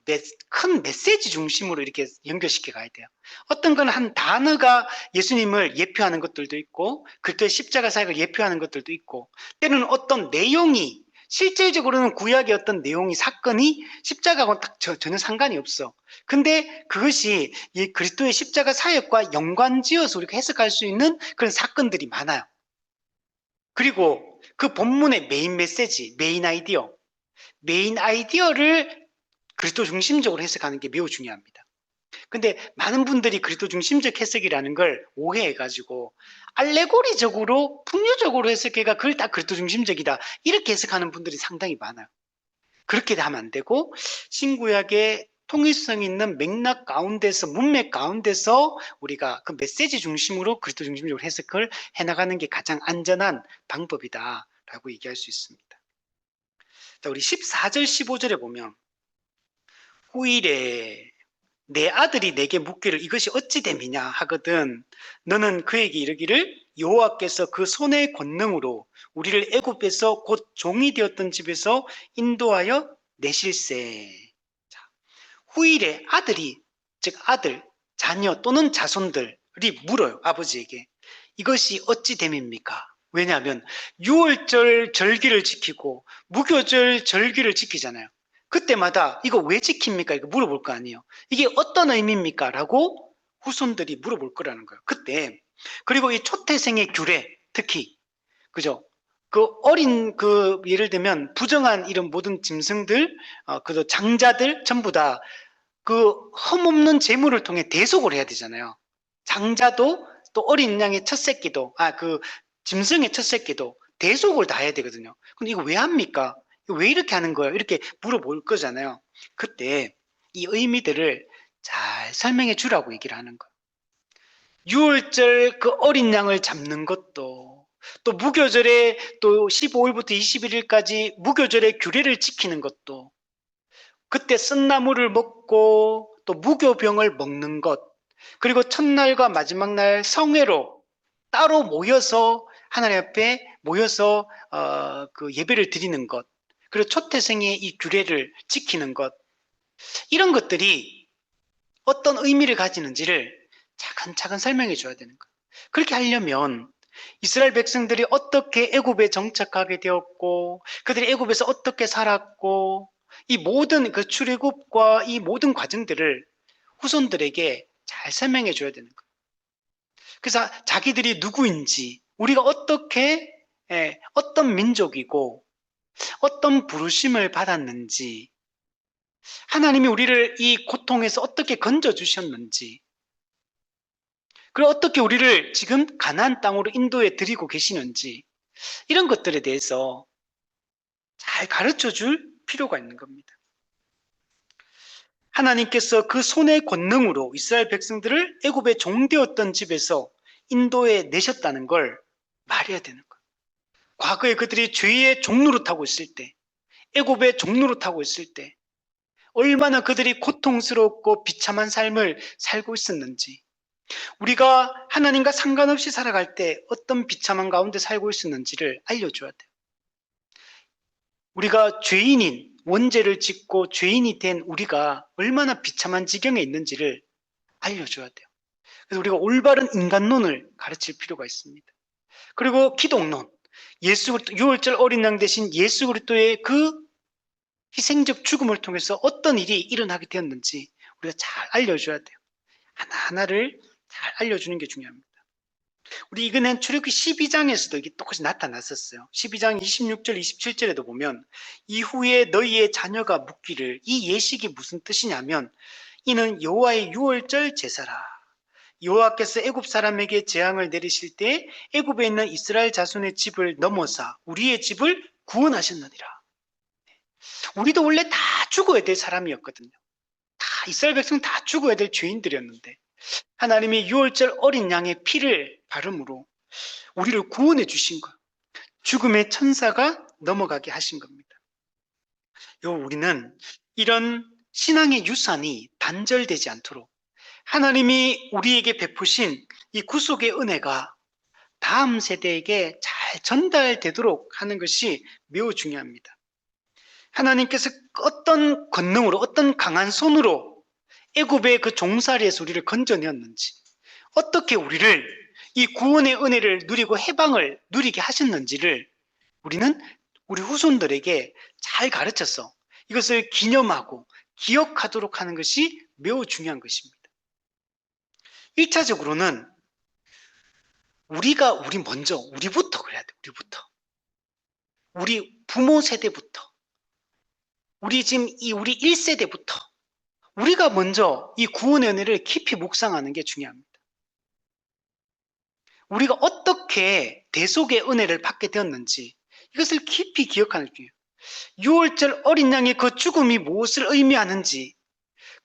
큰 메시지 중심으로 이렇게 연결시켜 가야 돼요. 어떤 건 한 단어가 예수님을 예표하는 것들도 있고 그리스도의 십자가 사역을 예표하는 것들도 있고 때로는 어떤 내용이 실질적으로는 구약의 어떤 내용이 사건이 십자가하고는 딱 전혀 상관이 없어. 근데 그것이 이 그리스도의 십자가 사역과 연관지어서 우리가 해석할 수 있는 그런 사건들이 많아요. 그리고 그 본문의 메인 메시지, 메인 아이디어를 그리스도 중심적으로 해석하는 게 매우 중요합니다. 근데 많은 분들이 그리스도 중심적 해석이라는 걸 오해해가지고 알레고리적으로 풍류적으로 해석해가 그걸 다 그리스도 중심적이다 이렇게 해석하는 분들이 상당히 많아요. 그렇게 하면 안 되고 신구약의 통일성 있는 맥락 가운데서 문맥 가운데서 우리가 그 메시지 중심으로 그리스도 중심적으로 해석을 해나가는 게 가장 안전한 방법이다라고 얘기할 수 있습니다. 자, 우리 14절 15절에 보면 후일에 내 아들이 내게 묻기를 이것이 어찌 됨이냐 하거든 너는 그에게 이르기를 여호와께서 그 손의 권능으로 우리를 애굽에서 곧 종이 되었던 집에서 인도하여 내실세. 자, 후일에 아들이 즉 아들, 자녀 또는 자손들이 물어요 아버지에게 이것이 어찌 됨입니까? 왜냐하면 유월절 절기를 지키고 무교절 절기를 지키잖아요. 그때마다 이거 왜 지킵니까? 이거 물어볼 거 아니에요. 이게 어떤 의미입니까? 라고 후손들이 물어볼 거라는 거예요. 그때 그리고 이 초태생의 규례 특히 그죠? 그 어린 그 예를 들면 부정한 이런 모든 짐승들 그 장자들 전부 다 그 흠없는 재물을 통해 대속을 해야 되잖아요. 장자도 또 어린 양의 첫 새끼도 그 짐승의 첫 새끼도 대속을 다 해야 되거든요. 근데 이거 왜 합니까? 왜 이렇게 하는 거예요? 이렇게 물어볼 거잖아요. 그때 이 의미들을 잘 설명해 주라고 얘기를 하는 거예요. 유월절 그 어린 양을 잡는 것도 또 무교절에 또 15일부터 21일까지 무교절의 규례를 지키는 것도 그때 쓴나물을 먹고 또 무교병을 먹는 것 그리고 첫날과 마지막 날 성회로 따로 모여서 하나님 앞에 모여서 그 예배를 드리는 것 그리고 초태생의 이 규례를 지키는 것 이런 것들이 어떤 의미를 가지는지를 차근차근 설명해 줘야 되는 거예요. 그렇게 하려면 이스라엘 백성들이 어떻게 애굽에 정착하게 되었고 그들이 애굽에서 어떻게 살았고 이 모든 그 출애굽과 이 모든 과정들을 후손들에게 잘 설명해 줘야 되는 거예요. 그래서 자기들이 누구인지 우리가 어떻게 어떤 민족이고 어떤 부르심을 받았는지 하나님이 우리를 이 고통에서 어떻게 건져주셨는지 그리고 어떻게 우리를 지금 가나안 땅으로 인도해 드리고 계시는지 이런 것들에 대해서 잘 가르쳐 줄 필요가 있는 겁니다. 하나님께서 그 손의 권능으로 이스라엘 백성들을 애굽의 종되었던 집에서 인도해 내셨다는 걸 말해야 되는 거예요. 과거에 그들이 죄의 종노릇하고 있을 때 애굽의 종노릇하고 있을 때 얼마나 그들이 고통스럽고 비참한 삶을 살고 있었는지 우리가 하나님과 상관없이 살아갈 때 어떤 비참한 가운데 살고 있었는지를 알려줘야 돼요. 우리가 죄인인 원죄를 짓고 죄인이 된 우리가 얼마나 비참한 지경에 있는지를 알려줘야 돼요. 그래서 우리가 올바른 인간론을 가르칠 필요가 있습니다. 그리고 기독론, 예수 그리스도 유월절 어린 양 대신 예수 그리스도의 그 희생적 죽음을 통해서 어떤 일이 일어나게 되었는지 우리가 잘 알려줘야 돼요. 하나하나를 잘 알려주는 게 중요합니다. 우리 이번엔 출애굽기 12장에서도 이게 똑같이 나타났었어요. 12장 26절 27절에도 보면 이후에 너희의 자녀가 묻기를 이 예식이 무슨 뜻이냐면 이는 여호와의 유월절 제사라. 여호와께서 애굽 사람에게 재앙을 내리실 때 애굽에 있는 이스라엘 자손의 집을 넘어사 우리의 집을 구원하셨느니라. 우리도 원래 다 죽어야 될 사람이었거든요. 다 이스라엘 백성 다 죽어야 될 죄인들이었는데 하나님이 유월절 어린 양의 피를 바름으로 우리를 구원해 주신 거예요. 죽음의 천사가 넘어가게 하신 겁니다. 우리는 이런 신앙의 유산이 단절되지 않도록 하나님이 우리에게 베푸신 이 구속의 은혜가 다음 세대에게 잘 전달되도록 하는 것이 매우 중요합니다. 하나님께서 어떤 권능으로 어떤 강한 손으로 애굽의 그 종살이에서 우리를 건져내었는지 어떻게 우리를 이 구원의 은혜를 누리고 해방을 누리게 하셨는지를 우리는 우리 후손들에게 잘 가르쳐서 이것을 기념하고 기억하도록 하는 것이 매우 중요한 것입니다. 1차적으로는 우리 먼저 우리부터 그래야 돼. 우리 부모 세대부터 우리 1세대부터 우리가 먼저 이 구원의 은혜를 깊이 묵상하는 게 중요합니다. 우리가 어떻게 대속의 은혜를 받게 되었는지 이것을 깊이 기억하는 중이에요. 6월절 어린 양의 그 죽음이 무엇을 의미하는지,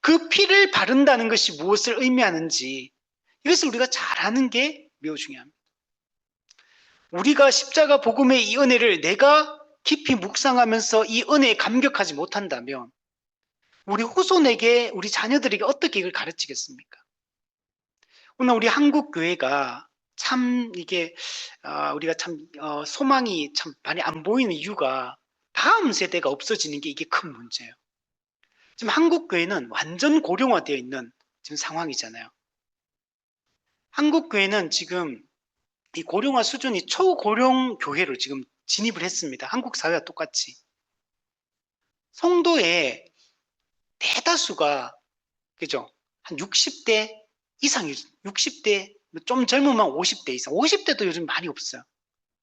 그 피를 바른다는 것이 무엇을 의미하는지 이것을 우리가 잘 아는 게 매우 중요합니다. 우리가 십자가 복음의 이 은혜를 내가 깊이 묵상하면서 이 은혜에 감격하지 못한다면 우리 후손에게, 우리 자녀들에게 어떻게 이걸 가르치겠습니까? 오늘 우리 한국 교회가 참 이게 우리가 참 소망이 참 많이 안 보이는 이유가 다음 세대가 없어지는 게 이게 큰 문제예요. 지금 한국 교회는 완전 고령화되어 있는 지금 상황이잖아요. 한국 교회는 지금 이 고령화 수준이 초고령 교회로 지금 진입을 했습니다. 한국 사회와 똑같이. 성도의 대다수가, 그죠? 한 60대 이상이, 60대, 좀 젊으면 50대 이상. 50대도 요즘 많이 없어요.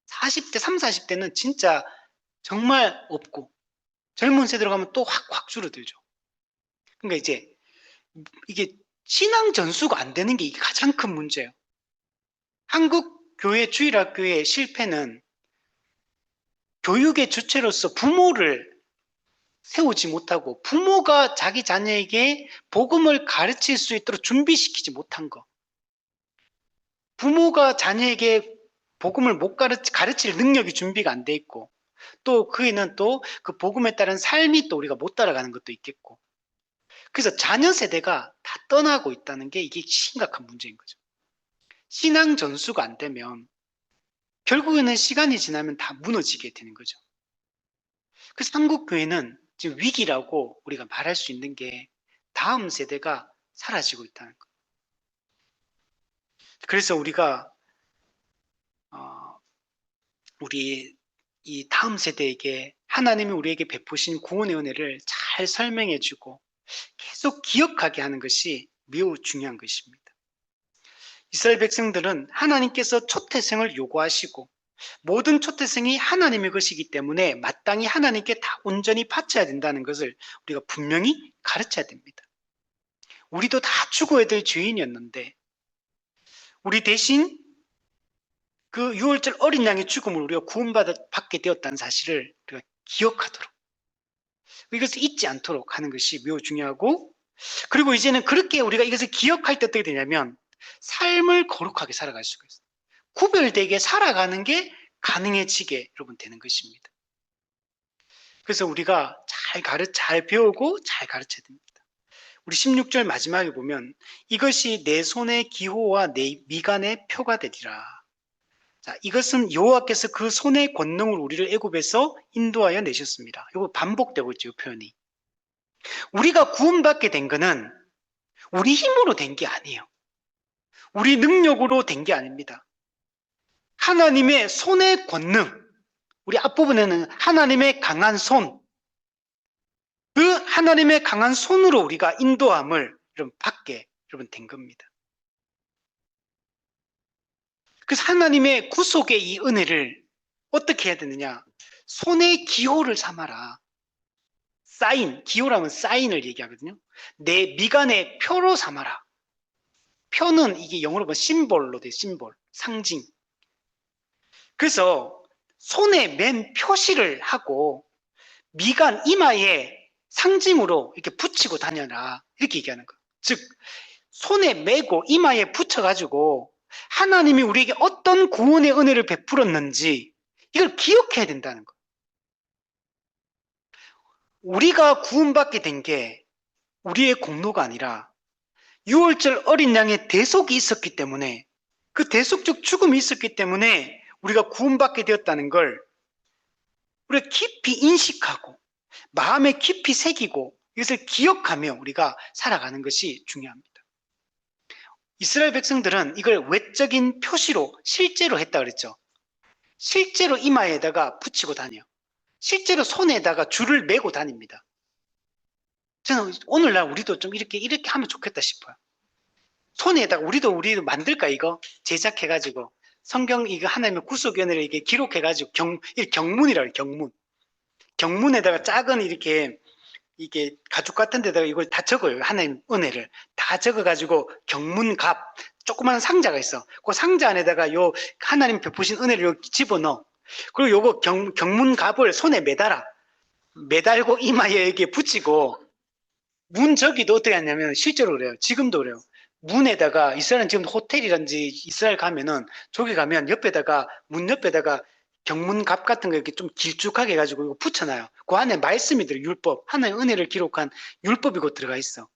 40대, 30, 40대는 진짜 정말 없고, 젊은 세대로 가면 또 확 줄어들죠. 그러니까 이제, 이게 신앙 전수가 안 되는 게 이게 가장 큰 문제예요. 한국 교회 주일학교의 실패는 교육의 주체로서 부모를 세우지 못하고 부모가 자기 자녀에게 복음을 가르칠 수 있도록 준비시키지 못한 거. 부모가 자녀에게 복음을 못 가르칠 능력이 준비가 안 돼 있고 또 그에는 또 그 복음에 따른 삶이 또 우리가 못 따라가는 것도 있겠고 그래서 자녀 세대가 다 떠나고 있다는 게 이게 심각한 문제인 거죠. 신앙 전수가 안 되면 결국에는 시간이 지나면 다 무너지게 되는 거죠. 그래서 한국 교회는 지금 위기라고 우리가 말할 수 있는 게 다음 세대가 사라지고 있다는 것. 그래서 우리가 우리 이 다음 세대에게 하나님이 우리에게 베푸신 구원의 은혜를 잘 설명해주고 계속 기억하게 하는 것이 매우 중요한 것입니다. 이스라엘 백성들은 하나님께서 초태생을 요구하시고 모든 초태생이 하나님의 것이기 때문에 마땅히 하나님께 다 온전히 바쳐야 된다는 것을 우리가 분명히 가르쳐야 됩니다. 우리도 다 죽어야 될 죄인이었는데 우리 대신 그 6월절 어린 양의 죽음을 우리가 구원받게 되었다는 사실을 우리가 기억하도록, 이것을 잊지 않도록 하는 것이 매우 중요하고, 그리고 이제는 그렇게 우리가 이것을 기억할 때 어떻게 되냐면 삶을 거룩하게 살아갈 수가 있어요. 구별되게 살아가는 게 가능해지게 여러분 되는 것입니다. 그래서 우리가 잘 배우고 잘 가르쳐야 됩니다. 우리 16절 마지막에 보면 이것이 내 손의 기호와 내 미간의 표가 되리라. 자, 이것은 여호와께서 그 손의 권능을 우리를 애굽에서 인도하여 내셨습니다. 이거 반복되고 있죠, 이 표현이. 우리가 구원받게 된 것은 우리 힘으로 된 게 아니에요. 우리 능력으로 된 게 아닙니다. 하나님의 손의 권능, 우리 앞부분에는 하나님의 강한 손, 그 하나님의 강한 손으로 우리가 인도함을 여러분 받게 된 겁니다. 그래서 하나님의 구속의 이 은혜를 어떻게 해야 되느냐? 손의 기호를 삼아라. 사인, 기호라면 사인을 얘기하거든요. 내 미간의 표로 삼아라. 표는 이게 영어로 보면 심볼로 돼, 심볼, 상징. 그래서 손에 맨 표시를 하고 미간, 이마에 상징으로 이렇게 붙이고 다녀라. 이렇게 얘기하는 거예요. 즉, 손에 메고 이마에 붙여가지고 하나님이 우리에게 어떤 구원의 은혜를 베풀었는지 이걸 기억해야 된다는 거예요. 우리가 구원받게 된 게 우리의 공로가 아니라 6월절 어린 양의 대속이 있었기 때문에 그 대속적 죽음이 있었기 때문에 우리가 구원받게 되었다는 걸 우리가 깊이 인식하고 마음에 깊이 새기고 이것을 기억하며 우리가 살아가는 것이 중요합니다. 이스라엘 백성들은 이걸 외적인 표시로 실제로 했다 그랬죠. 실제로 이마에다가 붙이고 다녀요. 실제로 손에다가 줄을 메고 다닙니다. 저는 오늘날 우리도 좀 이렇게 하면 좋겠다 싶어요. 손에다가 우리도 만들까 이거 제작해가지고 성경 이거 하나님의 구속의 은혜를 이게 기록해가지고 경문이라고 해요. 경문에다가 작은 이게 가죽 같은 데다가 이걸 다 적어요. 하나님 은혜를 다 적어가지고 경문갑 조그마한 상자가 있어. 그 상자 안에다가 요 하나님 베푸신 은혜를 요 집어넣어. 그리고 요거 경문갑을 손에 매달아. 매달고 이마에 이렇게 붙이고, 문 저기도 어떻게 하냐면 실제로 그래요. 지금도 그래요. 문에다가 이스라엘은 지금 호텔이란지 이스라엘 가면은 저기 가면 옆에다가 문 옆에다가 경문갑 같은 거 이렇게 좀 길쭉하게 해가지고 이거 붙여놔요. 그 안에 말씀이 들어 율법 하나의 은혜를 기록한 율법이 곧 들어가 있어.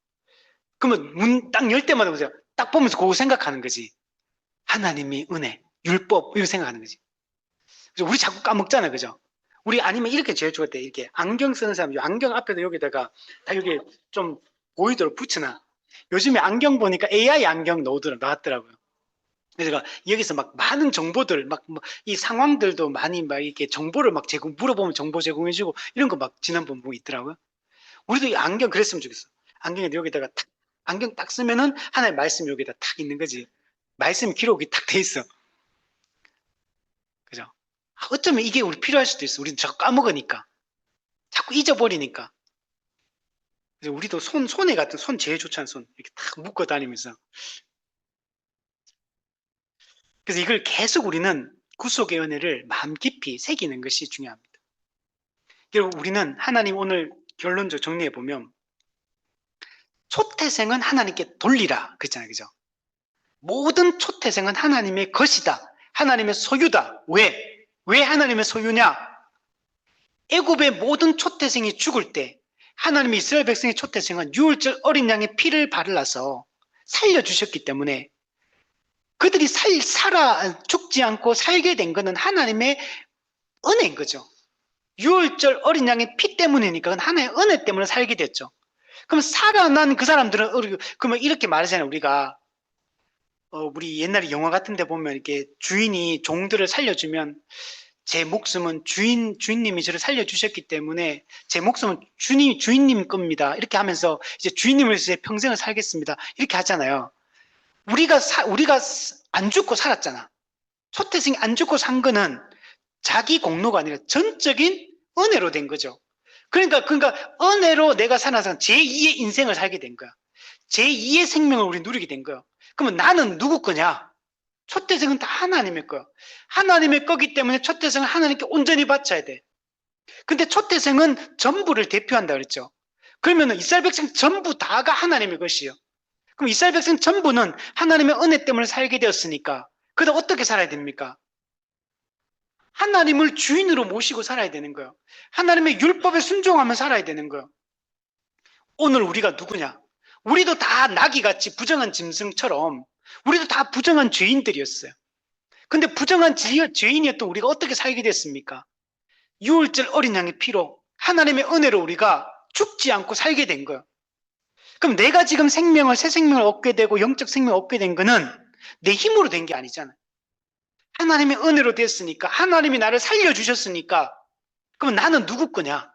그러면 문 딱 열 때마다 보세요. 딱 보면서 그거 생각하는 거지. 하나님이 은혜, 율법 이렇게 생각하는 거지. 그래서 우리 자꾸 까먹잖아요, 그죠? 우리 아니면 이렇게 제일 좋을 때 이렇게 안경 쓰는 사람 안경 앞에다 여기다가 다 여기 좀 보이도록 붙여놔. 요즘에 안경 보니까 AI 안경 나왔더라고요. 그래서 제가 여기서 막 많은 정보들, 막 이 상황들도 많이 막 이렇게 정보를 막 물어보면 정보 제공해주고 이런 거 막 지난번 보고 있더라고요. 우리도 이 안경 그랬으면 좋겠어. 안경에 여기다가 탁, 안경 딱 쓰면은 하나의 말씀이 여기다 탁 있는 거지. 말씀 기록이 탁 돼 있어. 그죠? 어쩌면 이게 우리 필요할 수도 있어. 우리는 자꾸 까먹으니까. 자꾸 잊어버리니까. 그래서 우리도 손에 같은 손 제일 좋지 않은 손 이렇게 탁 묶어 다니면서. 그래서 이걸 계속 우리는 구속의 은혜를 마음 깊이 새기는 것이 중요합니다. 여러분, 우리는 하나님 오늘 결론적으로 정리해 보면 초태생은 하나님께 돌리라 그랬잖아요. 그죠? 모든 초태생은 하나님의 것이다. 하나님의 소유다. 왜? 왜 하나님의 소유냐? 애굽의 모든 초태생이 죽을 때 하나님이 이스라엘 백성의 초태생은 유월절 어린 양의 피를 발라서 살려주셨기 때문에 그들이 죽지 않고 살게 된 것은 하나님의 은혜인 거죠. 유월절 어린 양의 피 때문이니까 그건 하나의 은혜 때문에 살게 됐죠. 그럼 살아난 그 사람들은 그러면 이렇게 말하잖아요. 우리가 우리 옛날에 영화 같은 데 보면 이렇게 주인이 종들을 살려주면 제 목숨은 주인님이 저를 살려주셨기 때문에 제 목숨은 주인님 겁니다. 이렇게 하면서 이제 주인님을 위해서 평생을 살겠습니다. 이렇게 하잖아요. 우리가 안 죽고 살았잖아. 초태생이 안 죽고 산 거는 자기 공로가 아니라 전적인 은혜로 된 거죠. 그러니까 은혜로 내가 살아서 제2의 인생을 살게 된 거야. 제2의 생명을 우리 누리게 된 거야. 그러면 나는 누구 거냐? 초태생은 다 하나님의 거야. 하나님의 거기 때문에 초태생은 하나님께 온전히 바쳐야 돼. 근데 초태생은 전부를 대표한다 그랬죠. 그러면 이스라엘 백성 전부 다가 하나님의 것이요. 그럼 이스라엘 백성 전부는 하나님의 은혜 때문에 살게 되었으니까 그다음 어떻게 살아야 됩니까? 하나님을 주인으로 모시고 살아야 되는 거예요. 하나님의 율법에 순종하며 살아야 되는 거예요. 오늘 우리가 누구냐? 우리도 다 나귀같이 부정한 짐승처럼 우리도 다 부정한 죄인들이었어요. 근데 부정한 죄인이었던 우리가 어떻게 살게 됐습니까? 유월절 어린 양의 피로 하나님의 은혜로 우리가 죽지 않고 살게 된 거예요. 그럼 내가 지금 새 생명을 얻게 되고 영적 생명을 얻게 된 거는 내 힘으로 된 게 아니잖아요. 하나님의 은혜로 됐으니까 하나님이 나를 살려주셨으니까 그럼 나는 누구 거냐?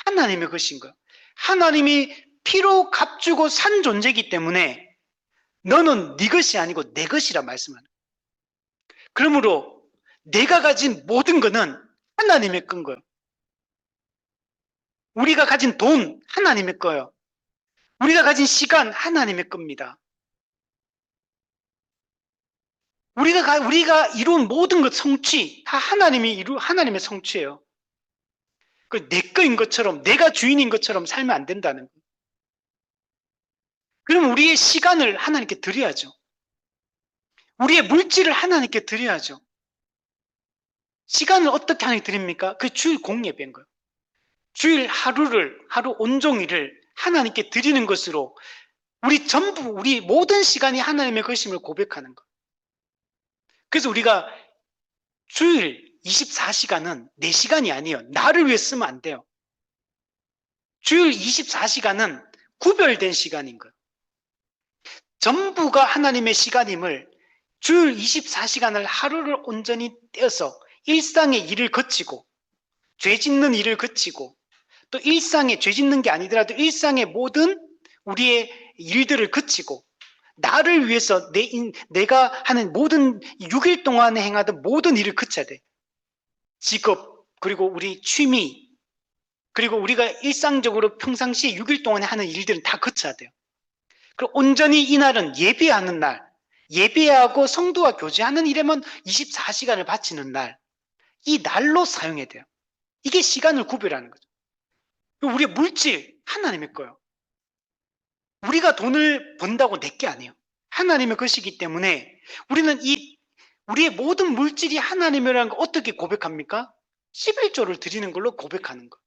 하나님의 것인 거예요. 하나님이 피로 값주고 산 존재이기 때문에 너는 네 것이 아니고 내 것이라 말씀하는 거예요. 그러므로 내가 가진 모든 것은 하나님의 건 거예요. 우리가 가진 돈 하나님의 거예요. 우리가 가진 시간 하나님의 겁니다. 우리가 이룬 모든 것 성취 다 하나님의 성취예요. 내 거인 것처럼 내가 주인인 것처럼 살면 안 된다는 거예요. 그럼 우리의 시간을 하나님께 드려야죠. 우리의 물질을 하나님께 드려야죠. 시간을 어떻게 하나님께 드립니까? 그 주일 공예배인 거예요. 주일 하루 온종일을 하나님께 드리는 것으로 우리 모든 시간이 하나님의 것임을 고백하는 것. 그래서 우리가 주일 24시간은 내 시간이 아니에요. 나를 위해 쓰면 안 돼요. 주일 24시간은 구별된 시간인 거예요. 전부가 하나님의 시간임을 주일 24시간을 하루를 온전히 떼어서 일상의 일을 거치고 죄 짓는 일을 거치고 또 일상에 죄 짓는 게 아니더라도 일상의 모든 우리의 일들을 거치고 나를 위해서 내가 하는 모든 6일 동안에 행하던 모든 일을 거쳐야 돼. 직업, 그리고 우리 취미, 그리고 우리가 일상적으로 평상시에 6일 동안에 하는 일들은 다 거쳐야 돼요. 그리고 온전히 이날은 예배하는 날, 예배하고 성도와 교제하는 일에만 24시간을 바치는 날, 이 날로 사용해야 돼요. 이게 시간을 구별하는 거죠. 우리의 물질, 하나님의 거예요. 우리가 돈을 번다고 내 게 아니에요. 하나님의 것이기 때문에 우리는 우리의 모든 물질이 하나님이라는 걸 어떻게 고백합니까? 11조를 드리는 걸로 고백하는 거.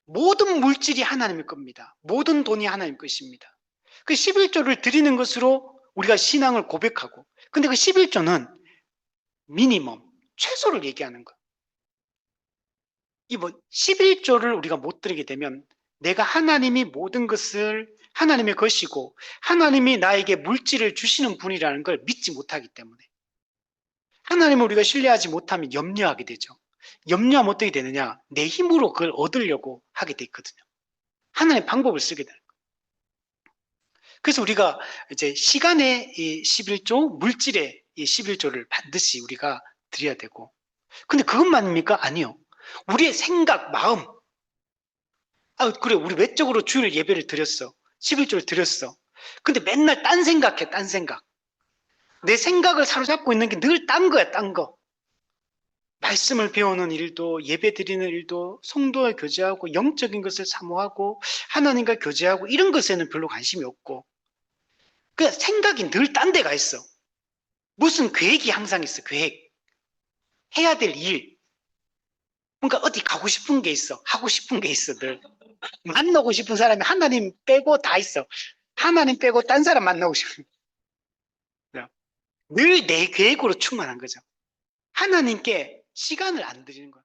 모든 물질이 하나님의 겁니다. 모든 돈이 하나님 것입니다. 그 11조를 드리는 것으로 우리가 신앙을 고백하고, 근데 그 11조는 미니멈, 최소를 얘기하는 거예요. 이 11조를 우리가 못 드리게 되면 내가 하나님이 모든 것을 하나님의 것이고 하나님이 나에게 물질을 주시는 분이라는 걸 믿지 못하기 때문에, 하나님을 우리가 신뢰하지 못하면 염려하게 되죠. 염려하면 어떻게 되느냐? 내 힘으로 그걸 얻으려고 하게 되거든요. 하나님의 방법을 쓰게 되는 거예요. 그래서 우리가 이제 시간의 이 11조, 물질의 이 11조를 반드시 우리가 드려야 되고, 근데 그것만입니까? 아니요. 우리의 생각, 마음, 그래, 우리 외적으로 주일 예배를 드렸어. 11조를 드렸어. 근데 맨날 딴 생각해, 딴 생각. 내 생각을 사로잡고 있는 게 늘 딴 거야, 딴 거. 말씀을 배우는 일도, 예배 드리는 일도, 성도와 교제하고, 영적인 것을 사모하고, 하나님과 교제하고, 이런 것에는 별로 관심이 없고, 그 생각이 늘 딴 데가 있어. 무슨 계획이 항상 있어, 계획. 해야 될 일. 그러니까 어디 가고 싶은 게 있어. 하고 싶은 게 있어, 늘. 만나고 싶은 사람이 하나님 빼고 다 있어. 하나님 빼고 딴 사람 만나고 싶은. 늘 내 계획으로 충만한 거죠. 하나님께 시간을 안 드리는 거예요.